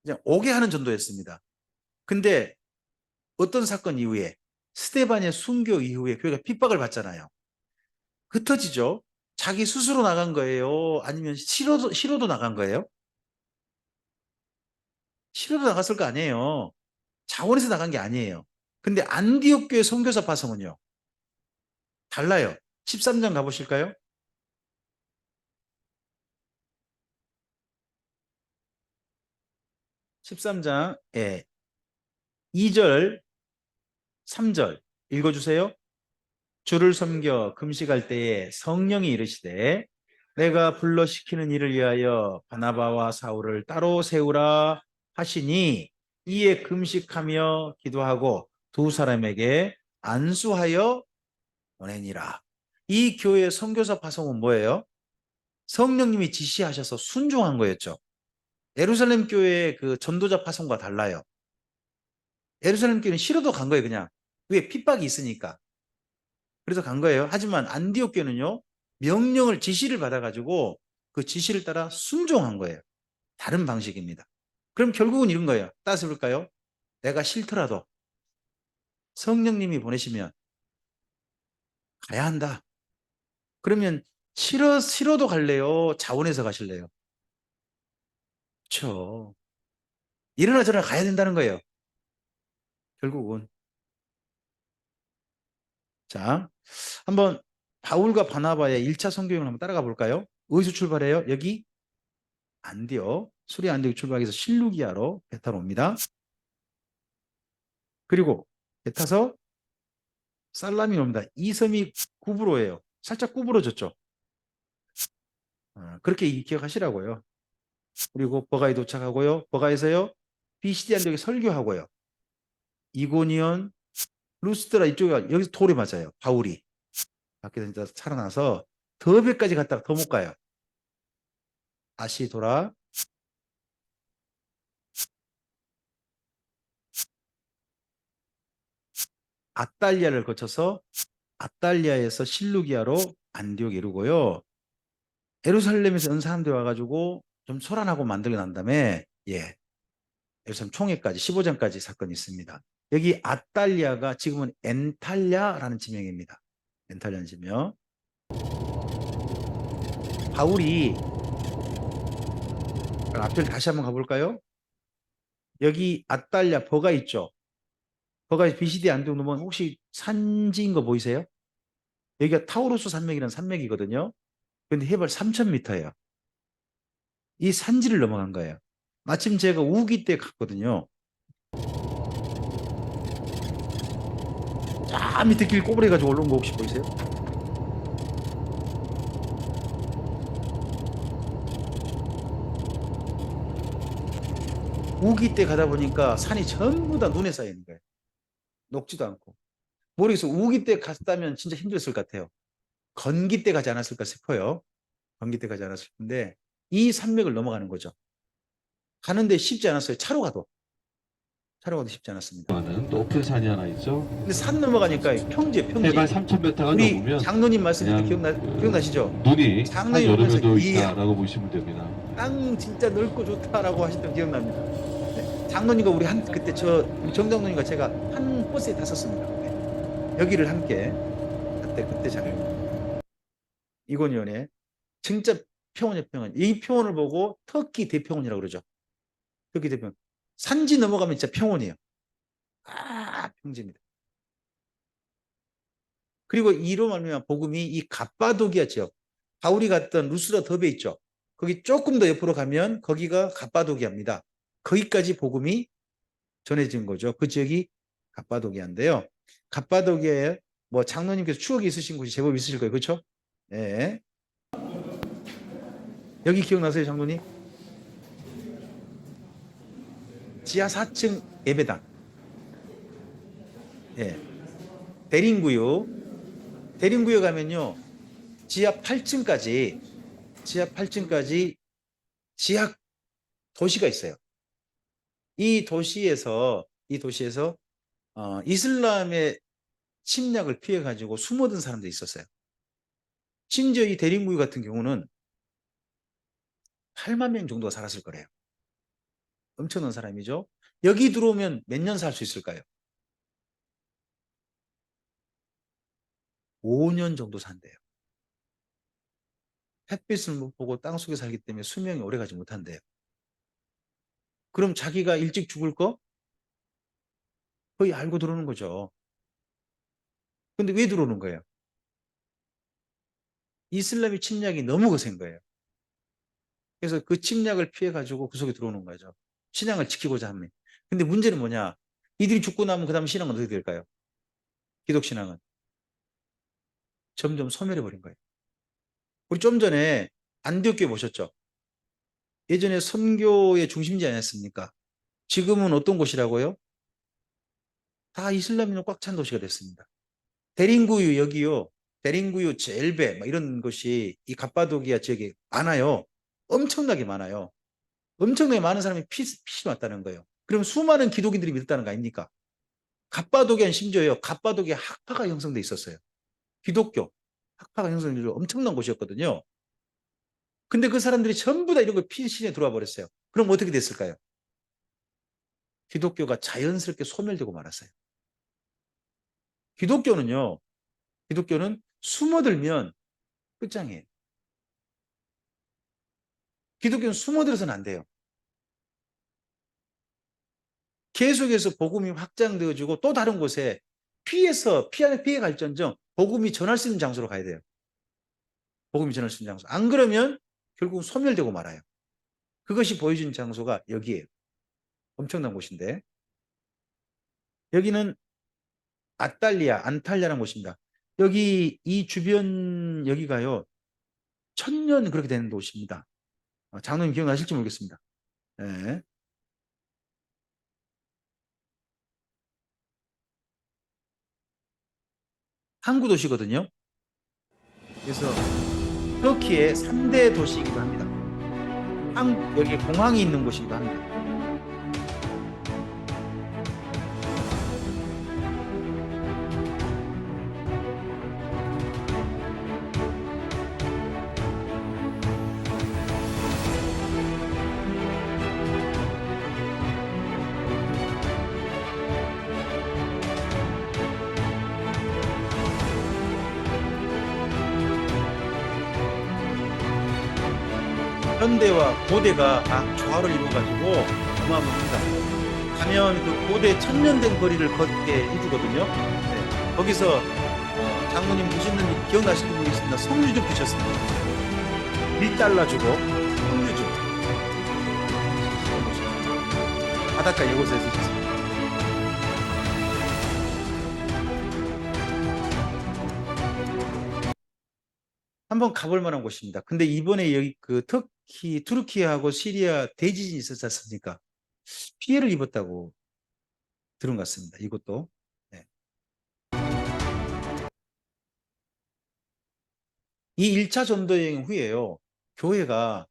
그냥 오게 하는 전도였습니다. 근데 어떤 사건 이후에 스데반의 순교 이후에 교회가 핍박을 받잖아요. 흩어지죠. 자기 스스로 나간 거예요? 아니면 시로도 나간 거예요? 시로도 나갔을 거 아니에요. 자원에서 나간 게 아니에요. 근데 안디옥 교회 선교사 파송은요. 달라요. 13장 가보실까요? 13장 2절 3절 읽어주세요. 주를 섬겨 금식할 때에 성령이 이르시되 내가 불러 시키는 일을 위하여 바나바와 사울을 따로 세우라 하시니 이에 금식하며 기도하고 두 사람에게 안수하여 보내니라. 이 교회의 선교사 파송은 뭐예요? 성령님이 지시하셔서 순종한 거였죠. 예루살렘 교회의 그 전도자 파송과 달라요. 예루살렘 교회는 싫어도 간 거예요, 그냥. 왜? 핍박이 있으니까. 그래서 간 거예요. 하지만 안디옥 교회는요, 명령을, 지시를 받아가지고 그 지시를 따라 순종한 거예요. 다른 방식입니다. 그럼 결국은 이런 거예요. 따서 볼까요? 내가 싫더라도 성령님이 보내시면 가야 한다. 그러면 싫어도 갈래요? 자원해서 가실래요? 그렇죠. 이러나 저러나 가야 된다는 거예요. 결국은. 자, 한번 바울과 바나바의 1차 선교행을 한번 따라가 볼까요? 어디서 출발해요? 여기 안디옥, 수리 안디옥 출발해서 실루기아로 배 타러 옵니다. 그리고 배 타서 살라민 옵니다. 이 섬이 구부로예요. 살짝 구부러졌죠. 그렇게 기억하시라고요. 그리고 버가에 도착하고요. 버가에서요. 비시디 안디옥에 설교하고요. 이고니온, 루스드라 이쪽에 여기서 돌에 맞아요. 바울이. 밖에서 이제 살아나서 더베까지 갔다가 더 못 가요. 다시 돌아 아달리아를 거쳐서 아달리아에서 실루기아로 안디옥에 이르고요. 예루살렘에서 온 사람들이 와가지고 좀 소란하고 만들고 난 다음에 예루살렘 총회까지 15장까지 사건이 있습니다. 여기 아달리아가 지금은 엔탈리아라는 지명입니다. 엔탈리아는 지명. 바울이 앞을 다시 한번 가볼까요? 여기 아달리아 버가 있죠. 버가 비시디 안디옥 넘으면 혹시 산지인 거 보이세요? 여기가 타우루스 산맥이라는 산맥이거든요. 근데 해발 3,000m예요. 이 산지를 넘어간 거예요. 마침 제가 우기 때 갔거든요. 저 밑에 길 꼬부려가지고 올라온 거 혹시 보이세요? 우기 때 가다 보니까 산이 전부 다 눈에 쌓여 있는 거예요. 녹지도 않고. 모르겠어요. 우기 때 갔다면 진짜 힘들었을 것 같아요. 건기 때 가지 않았을까 싶어요. 건기 때 가지 않았을 텐데 이 산맥을 넘어가는 거죠. 가는데 쉽지 않았어요. 차로 가도 쉽지 않았습니다. 높은 산이 하나 있죠. 근데 산 넘어가니까 평지에 평지. 해발 3,000m가 우리 넘으면 장로님 말씀 그냥 기억나시죠? 눈이 산 장로님 여름에도 보면서 이야, 있다라고 보시면 됩니다. 땅 진짜 넓고 좋다라고 하셨던 기억납니다. 네. 장로님과 우리 그때 우리 정장로님과 제가 한 버스에 탔었습니다. 네. 여기를 함께 그때 잘 이곤이원의 진짜 평원의 평원. 이 평원을 보고 터키 대평원이라고 그러죠. 터키 대평원. 산지 넘어가면 진짜 평원이에요. 평지입니다. 그리고 이로 말미암아 복음이 이 갑바도기아 지역, 바울이 갔던 루스라 더베 있죠. 거기 조금 더 옆으로 가면 거기가 갑바도기아입니다. 거기까지 복음이 전해진 거죠. 그 지역이 갑바도기아인데요. 갑바도기아에 뭐 장로님께서 추억이 있으신 곳이 제법 있으실 거예요. 그렇죠? 네. 여기 기억나세요, 장로님? 지하 4층 예배당. 대림구역. 대림구역 가면요. 지하 8층까지 지하 도시가 있어요. 이 도시에서 이슬람의 침략을 피해가지고 숨어든 사람도 있었어요. 심지어 이 대림구이 같은 경우는 8만 명 정도가 살았을 거래요. 엄청난 사람이죠. 여기 들어오면 몇 년 살 수 있을까요? 5년 정도 산대요. 햇빛을 못 보고 땅속에 살기 때문에 수명이 오래가지 못한대요. 그럼 자기가 일찍 죽을 거 거의 알고 들어오는 거죠. 근데 왜 들어오는 거예요? 이슬람의 침략이 너무 거센 거예요. 그래서 그 침략을 피해가지고 그 속에 들어오는 거죠. 신앙을 지키고자 합니다. 근데 문제는 뭐냐? 이들이 죽고 나면 그 다음 신앙은 어떻게 될까요? 기독신앙은 점점 소멸해버린 거예요. 우리 좀 전에 안디옥교회 보셨죠? 예전에 선교의 중심지 아니었습니까? 지금은 어떤 곳이라고요? 다 이슬람인으로 꽉 찬 도시가 됐습니다. 대림구유 여기요. 대림구유, 젤베 막 이런 것이 이 갑바도기아 지역에 많아요. 엄청나게 많아요. 엄청나게 많은 사람이 핏이 왔다는 거예요. 그럼 수많은 기독인들이 믿었다는 거 아닙니까? 갑바도기아는 심지어요. 갑바도기아 학파가 형성돼 있었어요. 기독교 학파가 형성돼 엄청난 곳이었거든요. 근데 그 사람들이 전부 다 이런 거 피신에 들어와 버렸어요. 그럼 어떻게 됐을까요? 기독교가 자연스럽게 소멸되고 말았어요. 기독교는요. 기독교는 숨어들면 끝장이에요. 기독교는 숨어들어서는 안 돼요. 계속해서 복음이 확장되어지고 또 다른 곳에 피해 갈전정 복음이 전할 수 있는 장소로 가야 돼요. 복음이 전할 수 있는 장소. 안 그러면 결국 소멸되고 말아요. 그것이 보여준 장소가 여기에요. 엄청난 곳인데 여기는 안탈리아라는 곳입니다. 여기 이 주변 여기가요. 1000년 그렇게 되는 곳입니다. 장로님 기억나실지 모르겠습니다. 네. 항구 도시거든요. 그래서 터키의 3대 도시이기도 합니다. 여기 공항이 있는 곳이기도 합니다. 현대와 고대가 다 조화를 이루어가지고 어마어마합니다. 가면 그 고대 천년된 거리를 걷게 해주거든요. 네. 거기서 장모님 보셨는지 기억나실지 모르겠습니다. 석류즙 드셨습니다. 1달러 주고 석류즙 바닷가 이곳에서 드셨습니다. 한번 가볼 만한 곳입니다. 근데 이번에 여기 그 투르키하고 시리아 대지진이 있었지 않습니까? 피해를 입었다고 들은 것 같습니다. 이것도. 네. 이 1차 전도 여행 후에요. 교회가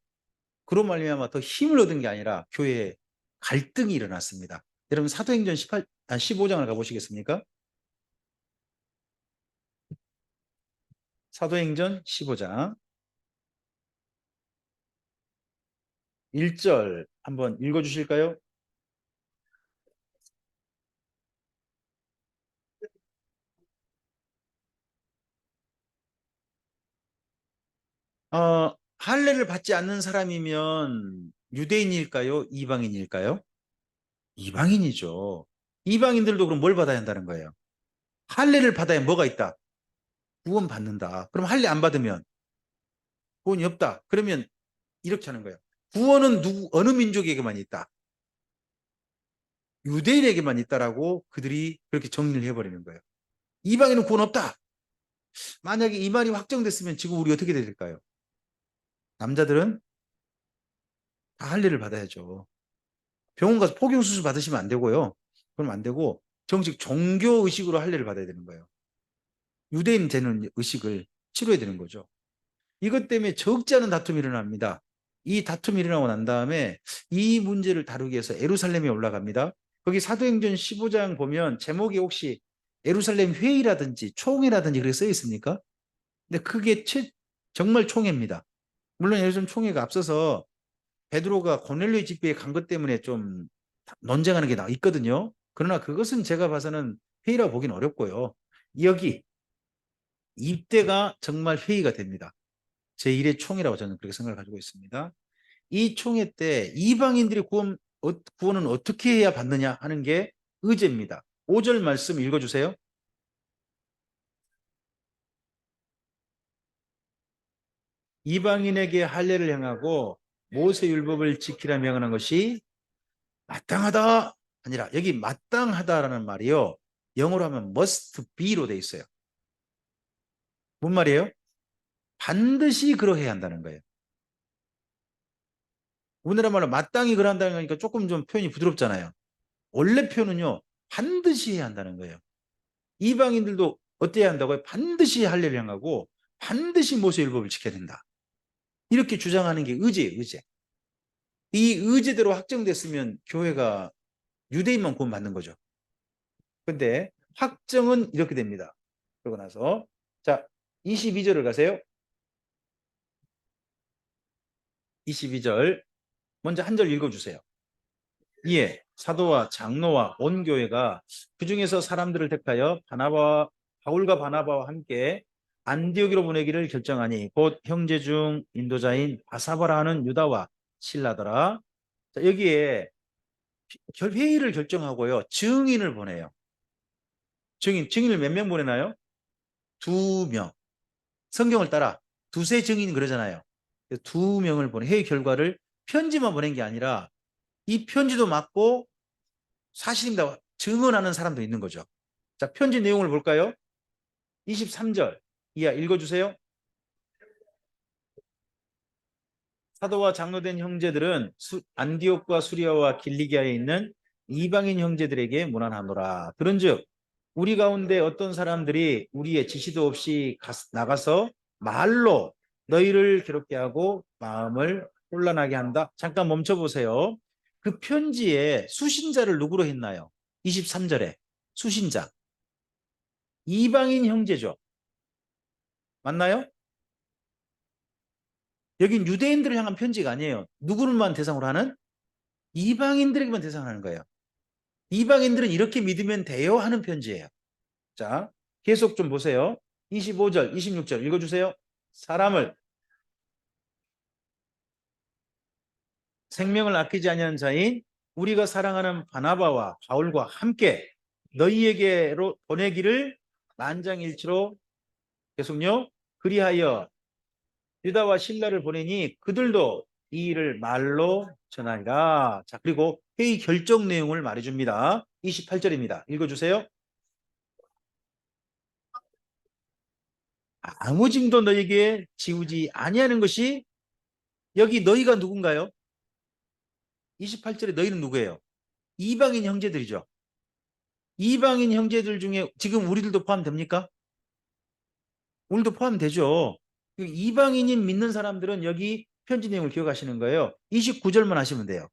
그로 말미암아 더 힘을 얻은 게 아니라 교회에 갈등이 일어났습니다. 여러분 사도행전 15장을 가보시겠습니까? 사도행전 15장 1절 한번 읽어주실까요? 할례를 받지 않는 사람이면 유대인일까요? 이방인일까요? 이방인이죠. 이방인들도 그럼 뭘 받아야 한다는 거예요? 할례를 받아야 뭐가 있다? 구원 받는다. 그럼 할례 안 받으면 구원이 없다. 그러면 이렇게 하는 거예요. 구원은 어느 민족에게만 있다? 유대인에게만 있다라고 그들이 그렇게 정리를 해버리는 거예요. 이방인은 구원 없다. 만약에 이 말이 확정됐으면 지금 우리 어떻게 될까요? 남자들은 다 할례를 받아야죠. 병원 가서 포경수술 받으시면 안 되고요. 그럼 안 되고 정식 종교 의식으로 할례를 받아야 되는 거예요. 유대인 되는 의식을 치료해야 되는 거죠. 이것 때문에 적지 않은 다툼이 일어납니다. 이 다툼이 일어나고 난 다음에 이 문제를 다루기 위해서 예루살렘에 올라갑니다. 거기 사도행전 15장 보면 제목이 혹시 예루살렘 회의라든지 총회라든지 그렇게 써 있습니까? 근데 그게 정말 총회입니다. 물론 예루살렘 총회가 앞서서 베드로가 고넬료 집회에 간 것 때문에 좀 논쟁하는 게 있거든요. 그러나 그것은 제가 봐서는 회의라고 보기는 어렵고요. 여기 이때가 정말 회의가 됩니다. 제1의 총회라고 저는 그렇게 생각을 가지고 있습니다. 이 총회 때 이방인들이 구원은 어떻게 해야 받느냐 하는 게 의제입니다. 5절 말씀 읽어주세요. 이방인에게 할례를 행하고 모세율법을 지키라 명하는 것이 마땅하다 아니라, 여기 마땅하다라는 말이요, 영어로 하면 must be로 돼 있어요. 뭔 말이에요? 반드시 그러해야 한다는 거예요. 우리나라 말로 마땅히 그러한다는 거니까 조금 좀 표현이 부드럽잖아요. 원래 표현은요, 반드시 해야 한다는 거예요. 이방인들도 어때야 한다고요? 반드시 할례를 행하고 반드시 모세율법을 지켜야 된다. 이렇게 주장하는 게 의제예요, 의제. 이 의제대로 확정됐으면 교회가 유대인만 구원받는 거죠. 근데 확정은 이렇게 됩니다. 그러고 나서 자, 22절을 가세요. 22절 먼저 한 절 읽어주세요. 이에 사도와 장로와 온 교회가 그 중에서 사람들을 택하여 바울과 바나바와 함께 안디옥으로 보내기를 결정하니 곧 형제 중 인도자인 바사바라 하는 유다와 실라더라. 자, 여기에 회의를 결정하고요, 증인을 보내요. 증인을 몇 명 보내나요? 2명. 성경을 따라 두세 증인 그러잖아요. 2명을 보내, 회의 결과를 편지만 보낸 게 아니라 이 편지도 맞고 사실입니다 증언하는 사람도 있는 거죠. 자, 편지 내용을 볼까요? 23절 이하 읽어주세요. 사도와 장로된 형제들은 안디옥과 수리아와 길리기아에 있는 이방인 형제들에게 문안하노라. 그런즉 우리 가운데 어떤 사람들이 우리의 지시도 없이 나가서 말로 너희를 괴롭게 하고 마음을 혼란하게 한다. 잠깐 멈춰보세요. 그 편지에 수신자를 누구로 했나요? 23절에 수신자 이방인 형제죠. 맞나요? 여긴 유대인들을 향한 편지가 아니에요. 누구를만 대상으로 하는? 이방인들에게만 대상으로 하는 거예요. 이방인들은 이렇게 믿으면 돼요 하는 편지예요. 자, 계속 좀 보세요. 25절, 26절 읽어주세요. 사람을 생명을 아끼지 아니하는 자인 우리가 사랑하는 바나바와 바울과 함께 너희에게로 보내기를 만장일치로 계속요. 그리하여 유다와 실라를 보내니 그들도 이 일을 말로 전하리라. 자, 그리고 회의 결정 내용을 말해줍니다. 28절입니다. 읽어주세요. 아무 짐도 너에게 지우지 아니하는 것이, 여기 너희가 누군가요? 28절에 너희는 누구예요? 이방인 형제들이죠. 이방인 형제들 중에 지금 우리들도 포함됩니까? 우리도 포함되죠. 이방인인 믿는 사람들은 여기 편지 내용을 기억하시는 거예요. 29절만 하시면 돼요.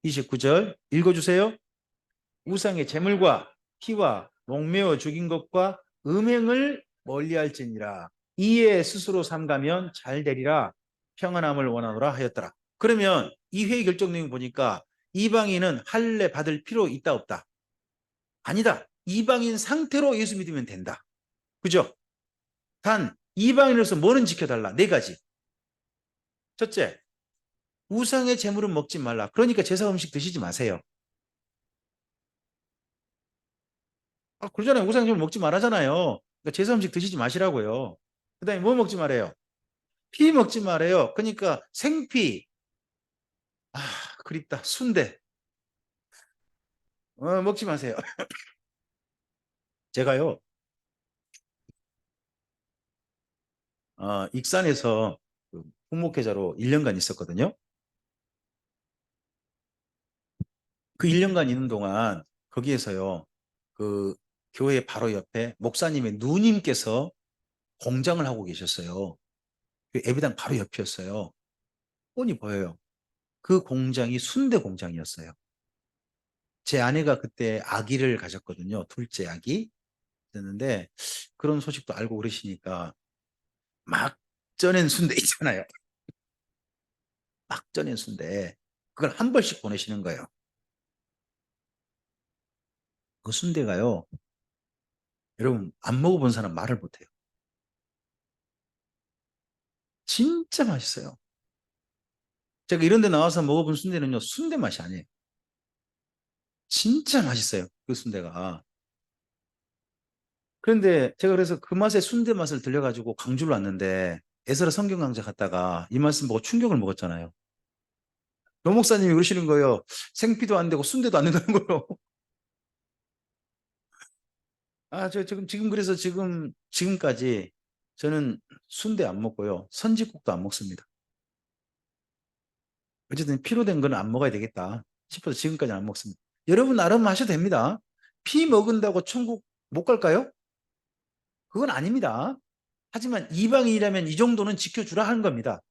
29절 읽어주세요. 우상의 제물과 피와 목매어 죽인 것과 음행을 멀리할지니라. 이에 스스로 삼가면 잘 되리라. 평안함을 원하노라 하였더라. 그러면 이 회의 결정 내용 보니까 이방인은 할례 받을 필요 있다 없다? 아니다. 이방인 상태로 예수 믿으면 된다. 그죠? 단 이방인으로서 뭐는 지켜달라? 4가지. 첫째, 우상의 제물은 먹지 말라. 그러니까 제사 음식 드시지 마세요. 그러잖아요. 우상 제물 먹지 말하잖아요. 그러니까 제사 음식 드시지 마시라고요. 그 다음에 뭐 먹지 말아요? 피 먹지 말아요. 그러니까 생피, 그립다. 순대 먹지 마세요. 제가요, 익산에서 그 부목회자로 1년간 있었거든요. 그 1년간 있는 동안 거기에서요, 그 교회 바로 옆에 목사님의 누님께서 공장을 하고 계셨어요. 그 예배당 바로 옆이었어요. 뻔히 보여요. 그 공장이 순대 공장이었어요. 제 아내가 그때 아기를 가졌거든요. 둘째 아기. 됐는데 그런 소식도 알고 그러시니까 막 쪄낸 순대 있잖아요. 막 쪄낸 순대. 그걸 한 벌씩 보내시는 거예요. 그 순대가요. 여러분 안 먹어본 사람 말을 못해요. 진짜 맛있어요. 제가 이런 데 나와서 먹어본 순대는요. 순대 맛이 아니에요. 진짜 맛있어요. 그 순대가. 그런데 제가 그래서 그 맛에 순대 맛을 들려가지고 광주를 왔는데 에스라 성경 강좌 갔다가 이 말씀 보고 충격을 먹었잖아요. 노 목사님이 그러시는 거예요. 생피도 안 되고 순대도 안 된다는 거예요. 아, 저 지금 그래서 지금까지 저는 순대 안 먹고요. 선지국도 안 먹습니다. 어쨌든 피로 된 거는 안 먹어야 되겠다 싶어서 지금까지 안 먹습니다. 여러분 나름 하셔도 됩니다. 피 먹은다고 천국 못 갈까요? 그건 아닙니다. 하지만 이방인이라면 이 정도는 지켜주라 하는 겁니다.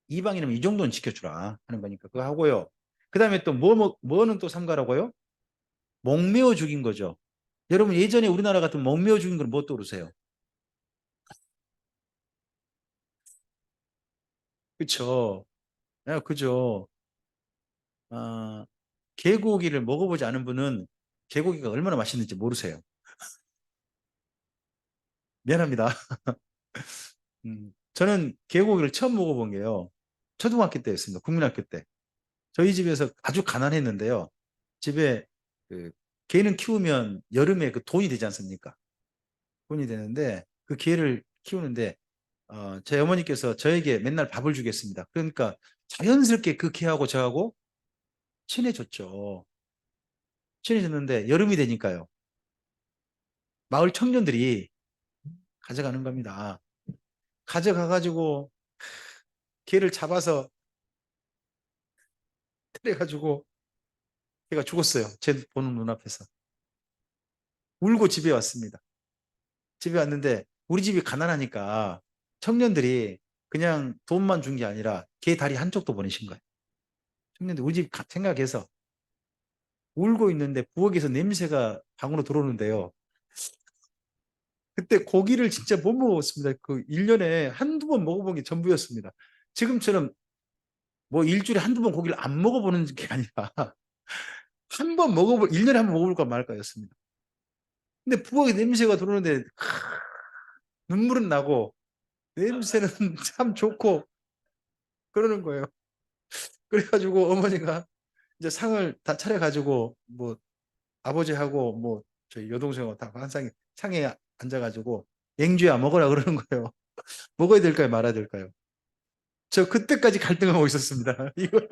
이방인이면 이 정도는 지켜주라 하는 거니까 그거 하고요. 그 다음에 또 뭐는 또 삼가라고요? 목매어 죽인 거죠. 여러분 예전에 우리나라 같은 목매어 죽인 건 뭐 떠오르세요? 그쵸? 아, 그죠? 아, 개고기를 먹어보지 않은 분은 개고기가 얼마나 맛있는지 모르세요. 미안합니다. 저는 개고기를 처음 먹어본 게요. 초등학교 때였습니다. 국민학교 때. 저희 집에서 아주 가난했는데요. 집에 그 개는 키우면 여름에 그 돈이 되지 않습니까? 돈이 되는데 그 개를 키우는데 제 어머니께서 저에게 맨날 밥을 주겠습니다. 그러니까 자연스럽게 그 개하고 저하고 친해졌죠. 친해졌는데 여름이 되니까요. 마을 청년들이 가져가는 겁니다. 가져가가지고 개를 잡아서 때려가지고 걔가 죽었어요. 제 보는 눈앞에서. 울고 집에 왔습니다. 집에 왔는데 우리 집이 가난하니까 청년들이 그냥 돈만 준 게 아니라 개 다리 한쪽도 보내신 거예요. 청년들 우리 집 생각해서 울고 있는데 부엌에서 냄새가 방으로 들어오는데요. 그때 고기를 진짜 못 먹었습니다. 그 1년에 한두 번 먹어본 게 전부였습니다. 지금처럼 뭐 일주일에 한두 번 고기를 안 먹어보는 게 아니라 한 번 1년에 한 번 먹어볼까 말까였습니다. 근데 부엌에 냄새가 들어오는데 눈물은 나고 냄새는 참 좋고 그러는 거예요. 그래가지고 어머니가 이제 상을 다 차려가지고 뭐 아버지하고 뭐 저희 여동생하고 다 한 상에 앉아가지고 앵주야 먹으라 그러는 거예요. 먹어야 될까요? 말아야 될까요? 저 그때까지 갈등하고 있었습니다. 이걸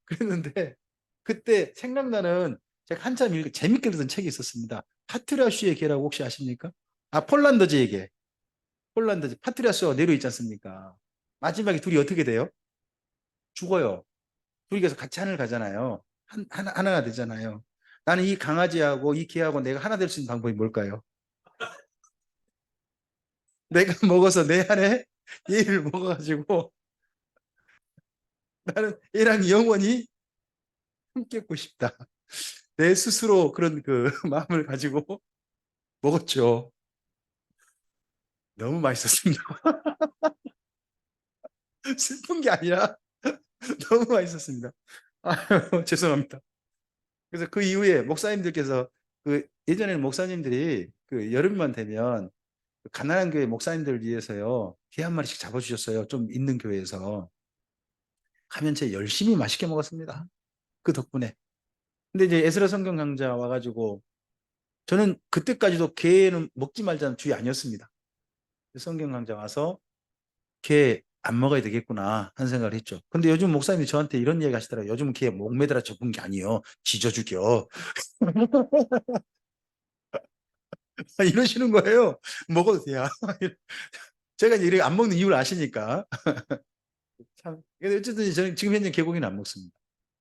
그랬는데 그때 생각나는 제가 한참 재밌게 읽던 책이 있었습니다. 파트라슈의 개라고 혹시 아십니까? 아, 폴란드즈의 개. 폴란드즈 파트라슈가 내려 있지 않습니까? 마지막에 둘이 어떻게 돼요? 죽어요. 둘이 계속 같이 하늘 가잖아요. 하나가 되잖아요. 나는 이 강아지하고 이 개하고 내가 하나 될 수 있는 방법이 뭘까요? 내가 먹어서 내 안에 얘를 먹어가지고 나는 얘랑 영원히 함께 있고 싶다. 내 스스로 그런 그 마음을 가지고 먹었죠. 너무 맛있었습니다. 슬픈 게 아니라 너무 맛있었습니다. 아유, 죄송합니다. 그래서 그 이후에 목사님들께서 그 예전에는 목사님들이 그 여름만 되면 그 가난한 교회 목사님들을 위해서요 개 한 마리씩 잡아주셨어요. 좀 있는 교회에서 가면 제 열심히 맛있게 먹었습니다. 그 덕분에. 근데 이제 에스라 성경 강좌 와가지고 저는 그때까지도 개는 먹지 말자는 주의 아니었습니다. 성경 강좌 와서 개 안 먹어야 되겠구나 하는 생각을 했죠. 근데 요즘 목사님이 저한테 이런 얘기 하시더라고요. 요즘 개 목매달아 접은 게 아니에요. 지져 죽여. 이러시는 거예요. 먹어도 돼야. 제가 이제 이렇게 안 먹는 이유를 아시니까. 참. 근데 어쨌든 저는 지금 현재 개고기는 안 먹습니다.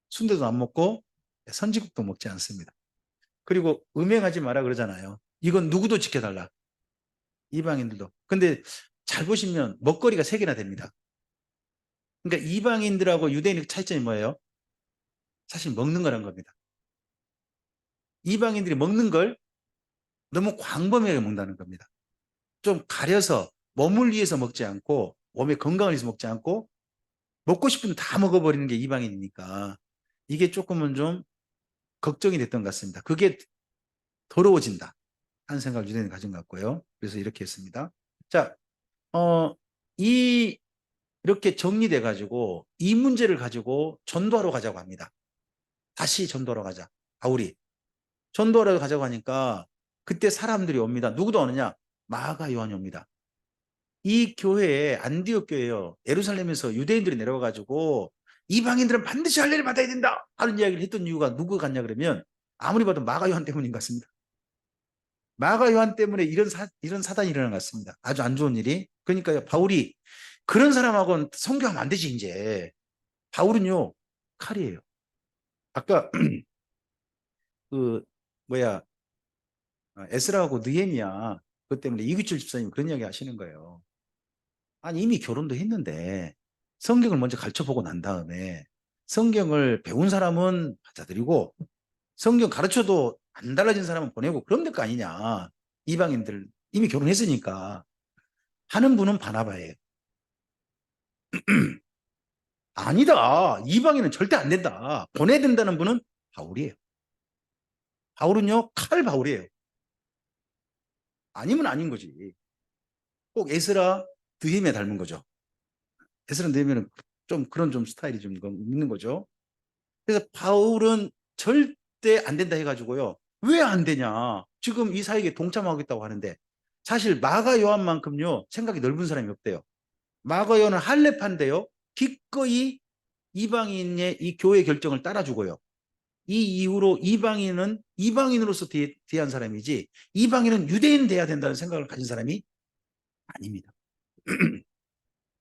순대도 안 먹고 선지국도 먹지 않습니다. 그리고 음행하지 마라 그러잖아요. 이건 누구도 지켜달라. 이방인들도. 근데 잘 보시면 먹거리가 세 개나 됩니다. 그러니까 이방인들하고 유대인의 차이점이 뭐예요? 사실 먹는 거란 겁니다. 이방인들이 먹는 걸 너무 광범위하게 먹는다는 겁니다. 좀 가려서 몸을 위해서 먹지 않고 몸의 건강을 위해서 먹지 않고 먹고 싶은 다 먹어버리는 게 이방인이니까 이게 조금은 좀 걱정이 됐던 것 같습니다. 그게 더러워진다 하는 생각을 유대인이 가진 것 같고요. 그래서 이렇게 했습니다. 자, 이렇게 정리돼 가지고 이 문제를 가지고 전도하러 가자고 합니다. 다시 전도하러 가자. 바울이 전도하러 가자고 하니까 그때 사람들이 옵니다. 누구도 오느냐? 마가 요한이 옵니다. 이 교회에 안디옥 교회요. 예루살렘에서 유대인들이 내려와 가지고 이방인들은 반드시 할례를 받아야 된다 하는 이야기를 했던 이유가 누구 같냐 그러면 아무리 봐도 마가 요한 때문인 것 같습니다. 마가 요한 때문에 이런 사단이 일어난 것 같습니다. 아주 안 좋은 일이. 그러니까 바울이 그런 사람하고는 성교하면 안 되지 이제. 바울은요 칼이에요. 아까 그 뭐야 에스라하고 느헤미야 그것 때문에 이규철 집사님 그런 이야기 하시는 거예요. 아니 이미 결혼도 했는데 성경을 먼저 가르쳐보고 난 다음에 성경을 배운 사람은 받아들이고 성경 가르쳐도 안 달라진 사람은 보내고 그럼 될 거 아니냐. 이방인들 이미 결혼했으니까 하는 분은 바나바예요. 아니다. 이방인은 절대 안 된다. 보내야 된다는 분은 바울이에요. 바울은요 칼 바울이에요. 아니면 아닌 거지. 꼭 에스라 느헤미야 닮은 거죠. 에스라 느헤미야는 좀 그런 좀 스타일이 좀 있는 거죠. 그래서 바울은 절대 안 된다 해가지고요. 왜 안 되냐? 지금 이 사역에 동참하겠다고 하는데 사실 마가 요한만큼요 생각이 넓은 사람이 없대요. 마가 요한은 할례파인데요. 기꺼이 이방인의 이 교회 결정을 따라주고요. 이 이후로 이방인은 이방인으로서 대한 사람이지 이방인은 유대인 돼야 된다는 생각을 가진 사람이 아닙니다.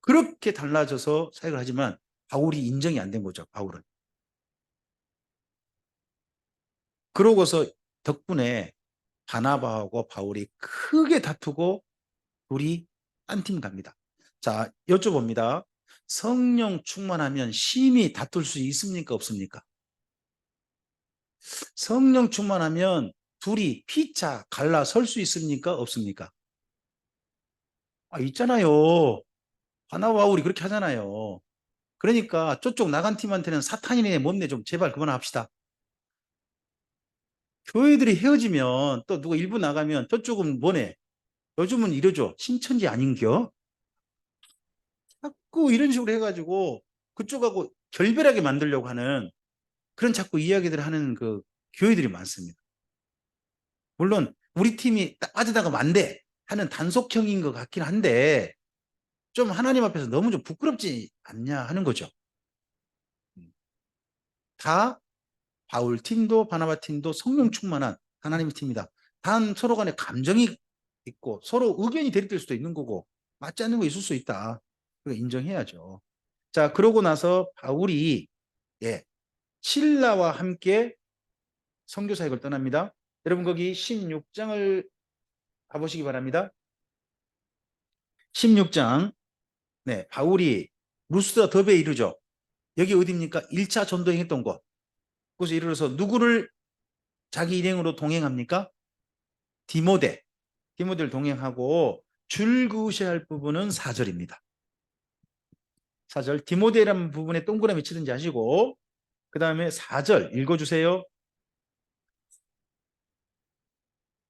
그렇게 달라져서 사역을 하지만 바울이 인정이 안 된 거죠. 바울은. 그러고서 덕분에 바나바하고 바울이 크게 다투고 둘이 한 팀 갑니다. 자, 여쭤봅니다. 성령 충만하면 심히 다툴 수 있습니까? 없습니까? 성령 충만하면 둘이 피차 갈라 설 수 있습니까? 없습니까? 있잖아요. 바나바 바울이 그렇게 하잖아요. 그러니까 저쪽 나간 팀한테는 사탄이네 못내 좀 제발 그만합시다. 교회들이 헤어지면 또 누가 일부 나가면 저쪽은 뭐네? 요즘은 이러죠. 신천지 아닌겨? 자꾸 이런 식으로 해가지고 그쪽하고 결별하게 만들려고 하는 그런 자꾸 이야기들을 하는 그 교회들이 많습니다. 물론 우리 팀이 딱 빠져나가면 안 돼 하는 단속형인 것 같긴 한데 좀 하나님 앞에서 너무 좀 부끄럽지 않냐 하는 거죠. 다 바울 팀도 바나바 팀도 성령 충만한 하나님 팀이다. 단 서로 간에 감정이 있고 서로 의견이 대립될 수도 있는 거고 맞지 않는 거 있을 수 있다. 그거 인정해야죠. 자, 그러고 나서 바울이 신라와 함께 선교 사역을 떠납니다. 여러분 거기 16장을 가보시기 바랍니다. 16장 바울이 루스드라 더베에 이르죠. 여기 어디입니까? 1차 전도행 했던 곳. 그래서 이르러서 누구를 자기 일행으로 동행합니까? 디모데를 동행하고 줄 그으셔야 할 부분은 4절입니다. 4절 디모데라는 부분에 동그라미 치든지 하시고 그 다음에 4절 읽어주세요.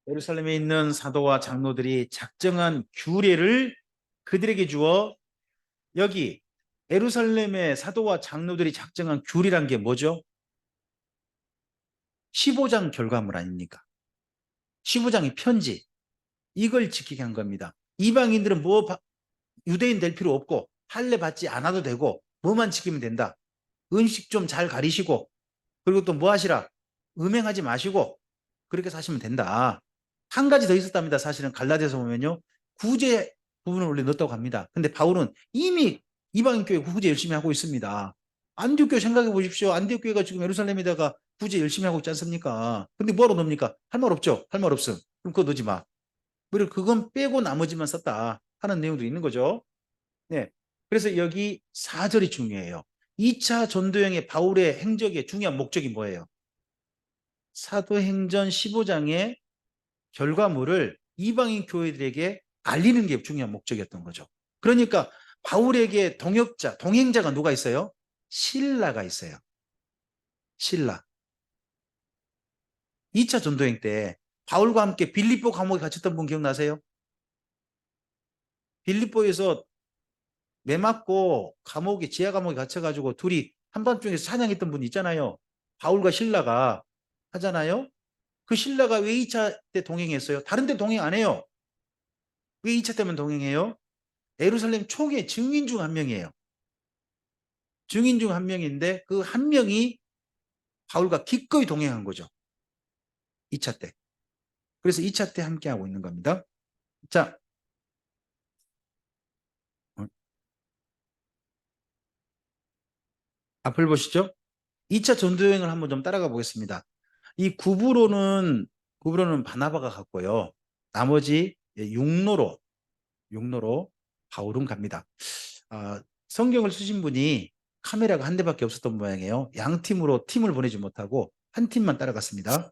예루살렘에 있는 사도와 장로들이 작정한 규례를 그들에게 주어 여기 예루살렘의 사도와 장로들이 작정한 규례란 게 뭐죠? 15장 결과물 아닙니까? 15장의 편지 이걸 지키게 한 겁니다. 이방인들은 유대인 될 필요 없고 할례 받지 않아도 되고 뭐만 지키면 된다. 음식 좀 잘 가리시고 그리고 또 뭐 하시라? 음행하지 마시고 그렇게 사시면 된다. 한 가지 더 있었답니다. 사실은 갈라디아서 보면요. 구제 부분을 원래 넣었다고 합니다. 근데 바울은 이미 이방인 교회 구제 열심히 하고 있습니다. 안디옥 교회 생각해 보십시오. 안디옥 교회가 지금 예루살렘에다가 구제 열심히 하고 있지 않습니까? 근데 뭐하러 넣습니까? 할 말 없죠? 할 말 없음. 그럼 그거 넣지 마. 그리고 그건 빼고 나머지만 썼다 하는 내용도 있는 거죠. 네. 그래서 여기 4절이 중요해요. 2차 전도행의 바울의 행적의 중요한 목적이 뭐예요? 사도행전 15장의 결과물을 이방인 교회들에게 알리는 게 중요한 목적이었던 거죠. 그러니까 바울에게 동역자, 동행자가 누가 있어요? 실라가 있어요. 실라. 2차 전도행 때 바울과 함께 빌립보 감옥에 갇혔던 분 기억나세요? 빌립보에서 매 맞고 감옥에 지하 감옥에 갇혀가지고 둘이 한밤중에서 사냥했던 분 있잖아요. 바울과 실라가 하잖아요. 그 신라가 왜 2차 때 동행했어요? 다른 데 동행 안 해요. 왜 2차 때만 동행해요? 예루살렘 총회 증인 중 한 명이에요. 증인 중 한 명인데 그 한 명이 바울과 기꺼이 동행한 거죠. 2차 때. 그래서 2차 때 함께하고 있는 겁니다. 자, 앞을 보시죠. 2차 전도여행을 한번 좀 따라가 보겠습니다. 이 구브로는 바나바가 갔고요. 나머지 육로로 바울은 갑니다. 성경을 쓰신 분이 카메라가 한 대밖에 없었던 모양이에요. 양 팀으로 팀을 보내지 못하고 한 팀만 따라갔습니다.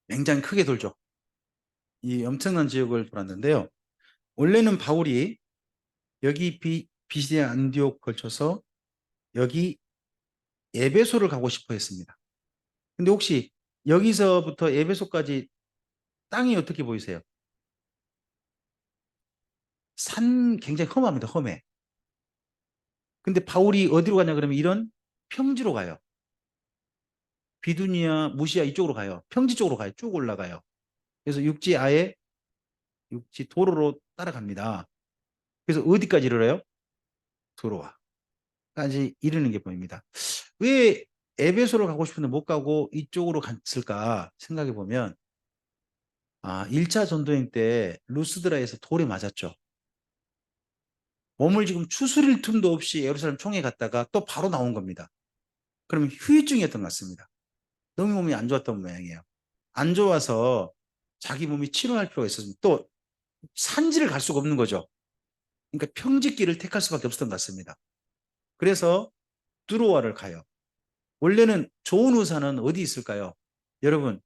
굉장히 크게 돌죠. 이 엄청난 지역을 돌았는데요. 원래는 바울이 여기 비시디아 안디옥 걸쳐서 여기 에베소를 가고 싶어 했습니다. 근데 혹시 여기서부터 에베소까지 땅이 어떻게 보이세요? 산 굉장히 험합니다. 험해. 근데 바울이 어디로 가냐 그러면 이런 평지로 가요. 비두니아, 무시아 이쪽으로 가요. 평지 쪽으로 가요. 쭉 올라가요. 그래서 육지 도로로 따라갑니다. 그래서 어디까지 이르러요? 도로와까지 이르는 게 보입니다. 왜 에베소로 가고 싶은데 못 가고 이쪽으로 갔을까 생각해 보면 1차 전도행 때 루스드라에서 돌에 맞았죠. 몸을 지금 추스릴 틈도 없이 예루살렘 총에 갔다가 또 바로 나온 겁니다. 그러면 후유증이었던 것 같습니다. 너무 몸이 안 좋았던 모양이에요. 안 좋아서 자기 몸이 치료할 필요가 있었습니다. 또 산지를 갈 수가 없는 거죠. 그러니까 평지길을 택할 수밖에 없었던 것 같습니다. 그래서 뚜로아를 가요. 원래는 좋은 의사는 어디 있을까요? 여러분,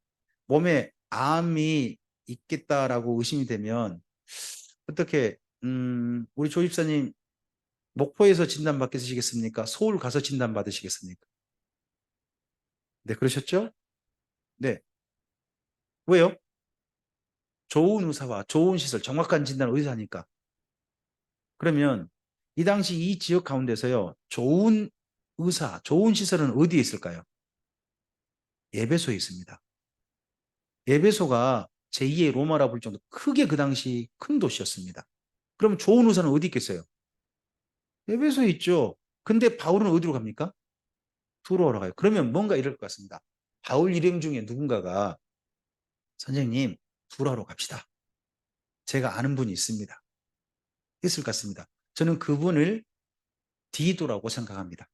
몸에 암이 있겠다라고 의심이 되면 어떻게 우리 조 집사님 목포에서 진단 받으시겠습니까? 서울 가서 진단 받으시겠습니까? 네, 그러셨죠? 네. 왜요? 좋은 의사와 좋은 시설, 정확한 진단을 어디서 하니까? 그러면 이 당시 이 지역 가운데서요, 좋은 의사, 좋은 시설은 어디에 있을까요? 에베소에 있습니다. 에베소가 제2의 로마라 불 정도 크게 그 당시 큰 도시였습니다. 그럼 좋은 의사는 어디 있겠어요? 에베소에 있죠. 근데 바울은 어디로 갑니까? 두로아로 가요. 그러면 뭔가 이럴 것 같습니다. 바울 일행 중에 누군가가 선생님, 두로아로 갑시다. 제가 아는 분이 있습니다. 있을 것 같습니다. 저는 그분을 디도라고 생각합니다.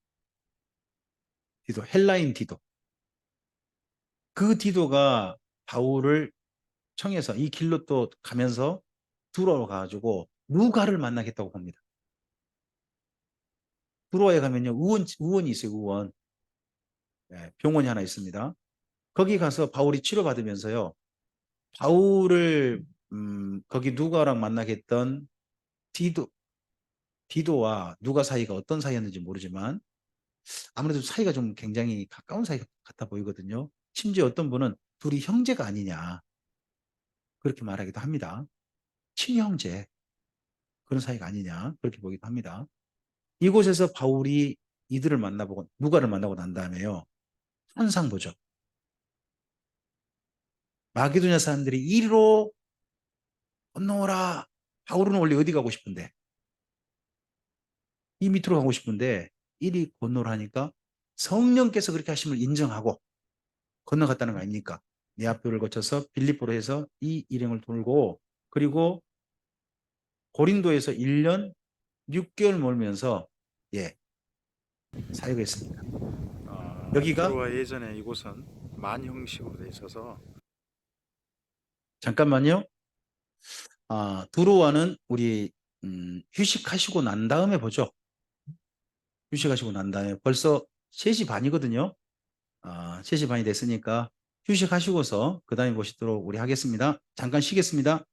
디도, 헬라인 디도. 그 디도가 바울을 청해서 이 길로 또 가면서 두로아로 가가지고 루가를 만나겠다고 봅니다. 두로아에 가면요, 의원이 있어요, 의원. 네, 병원이 하나 있습니다. 거기 가서 바울이 치료받으면서요, 바울을, 거기 누가랑 만나게 했던 디도와 누가 사이가 어떤 사이였는지 모르지만 아무래도 사이가 좀 굉장히 가까운 사이 같아 보이거든요. 심지어 어떤 분은 둘이 형제가 아니냐 그렇게 말하기도 합니다. 친형제 그런 사이가 아니냐 그렇게 보기도 합니다. 이곳에서 바울이 이들을 만나보고 누가를 만나고 난 다음에요. 환상 보죠. 마게도냐 사람들이 이리로 건너오라. 바울은 원래 어디 가고 싶은데 이 밑으로 가고 싶은데 이리 건너라 하니까 성령께서 그렇게 하심을 인정하고 건너갔다는 거 아닙니까? 네아표를 거쳐서 빌립보로 해서 이 일행을 돌고 그리고 고린도에서 1년 6개월 몰면서 예, 사용했습니다. 여기가 도로와 예전에 이곳은 만형식으로 돼 있어서 잠깐만요. 두로와는 우리 휴식하시고 난 다음에 보죠. 휴식하시고 난 다음에 벌써 3시 반이거든요. 3시 반이 됐으니까 휴식하시고서 그 다음에 보시도록 우리 하겠습니다. 잠깐 쉬겠습니다.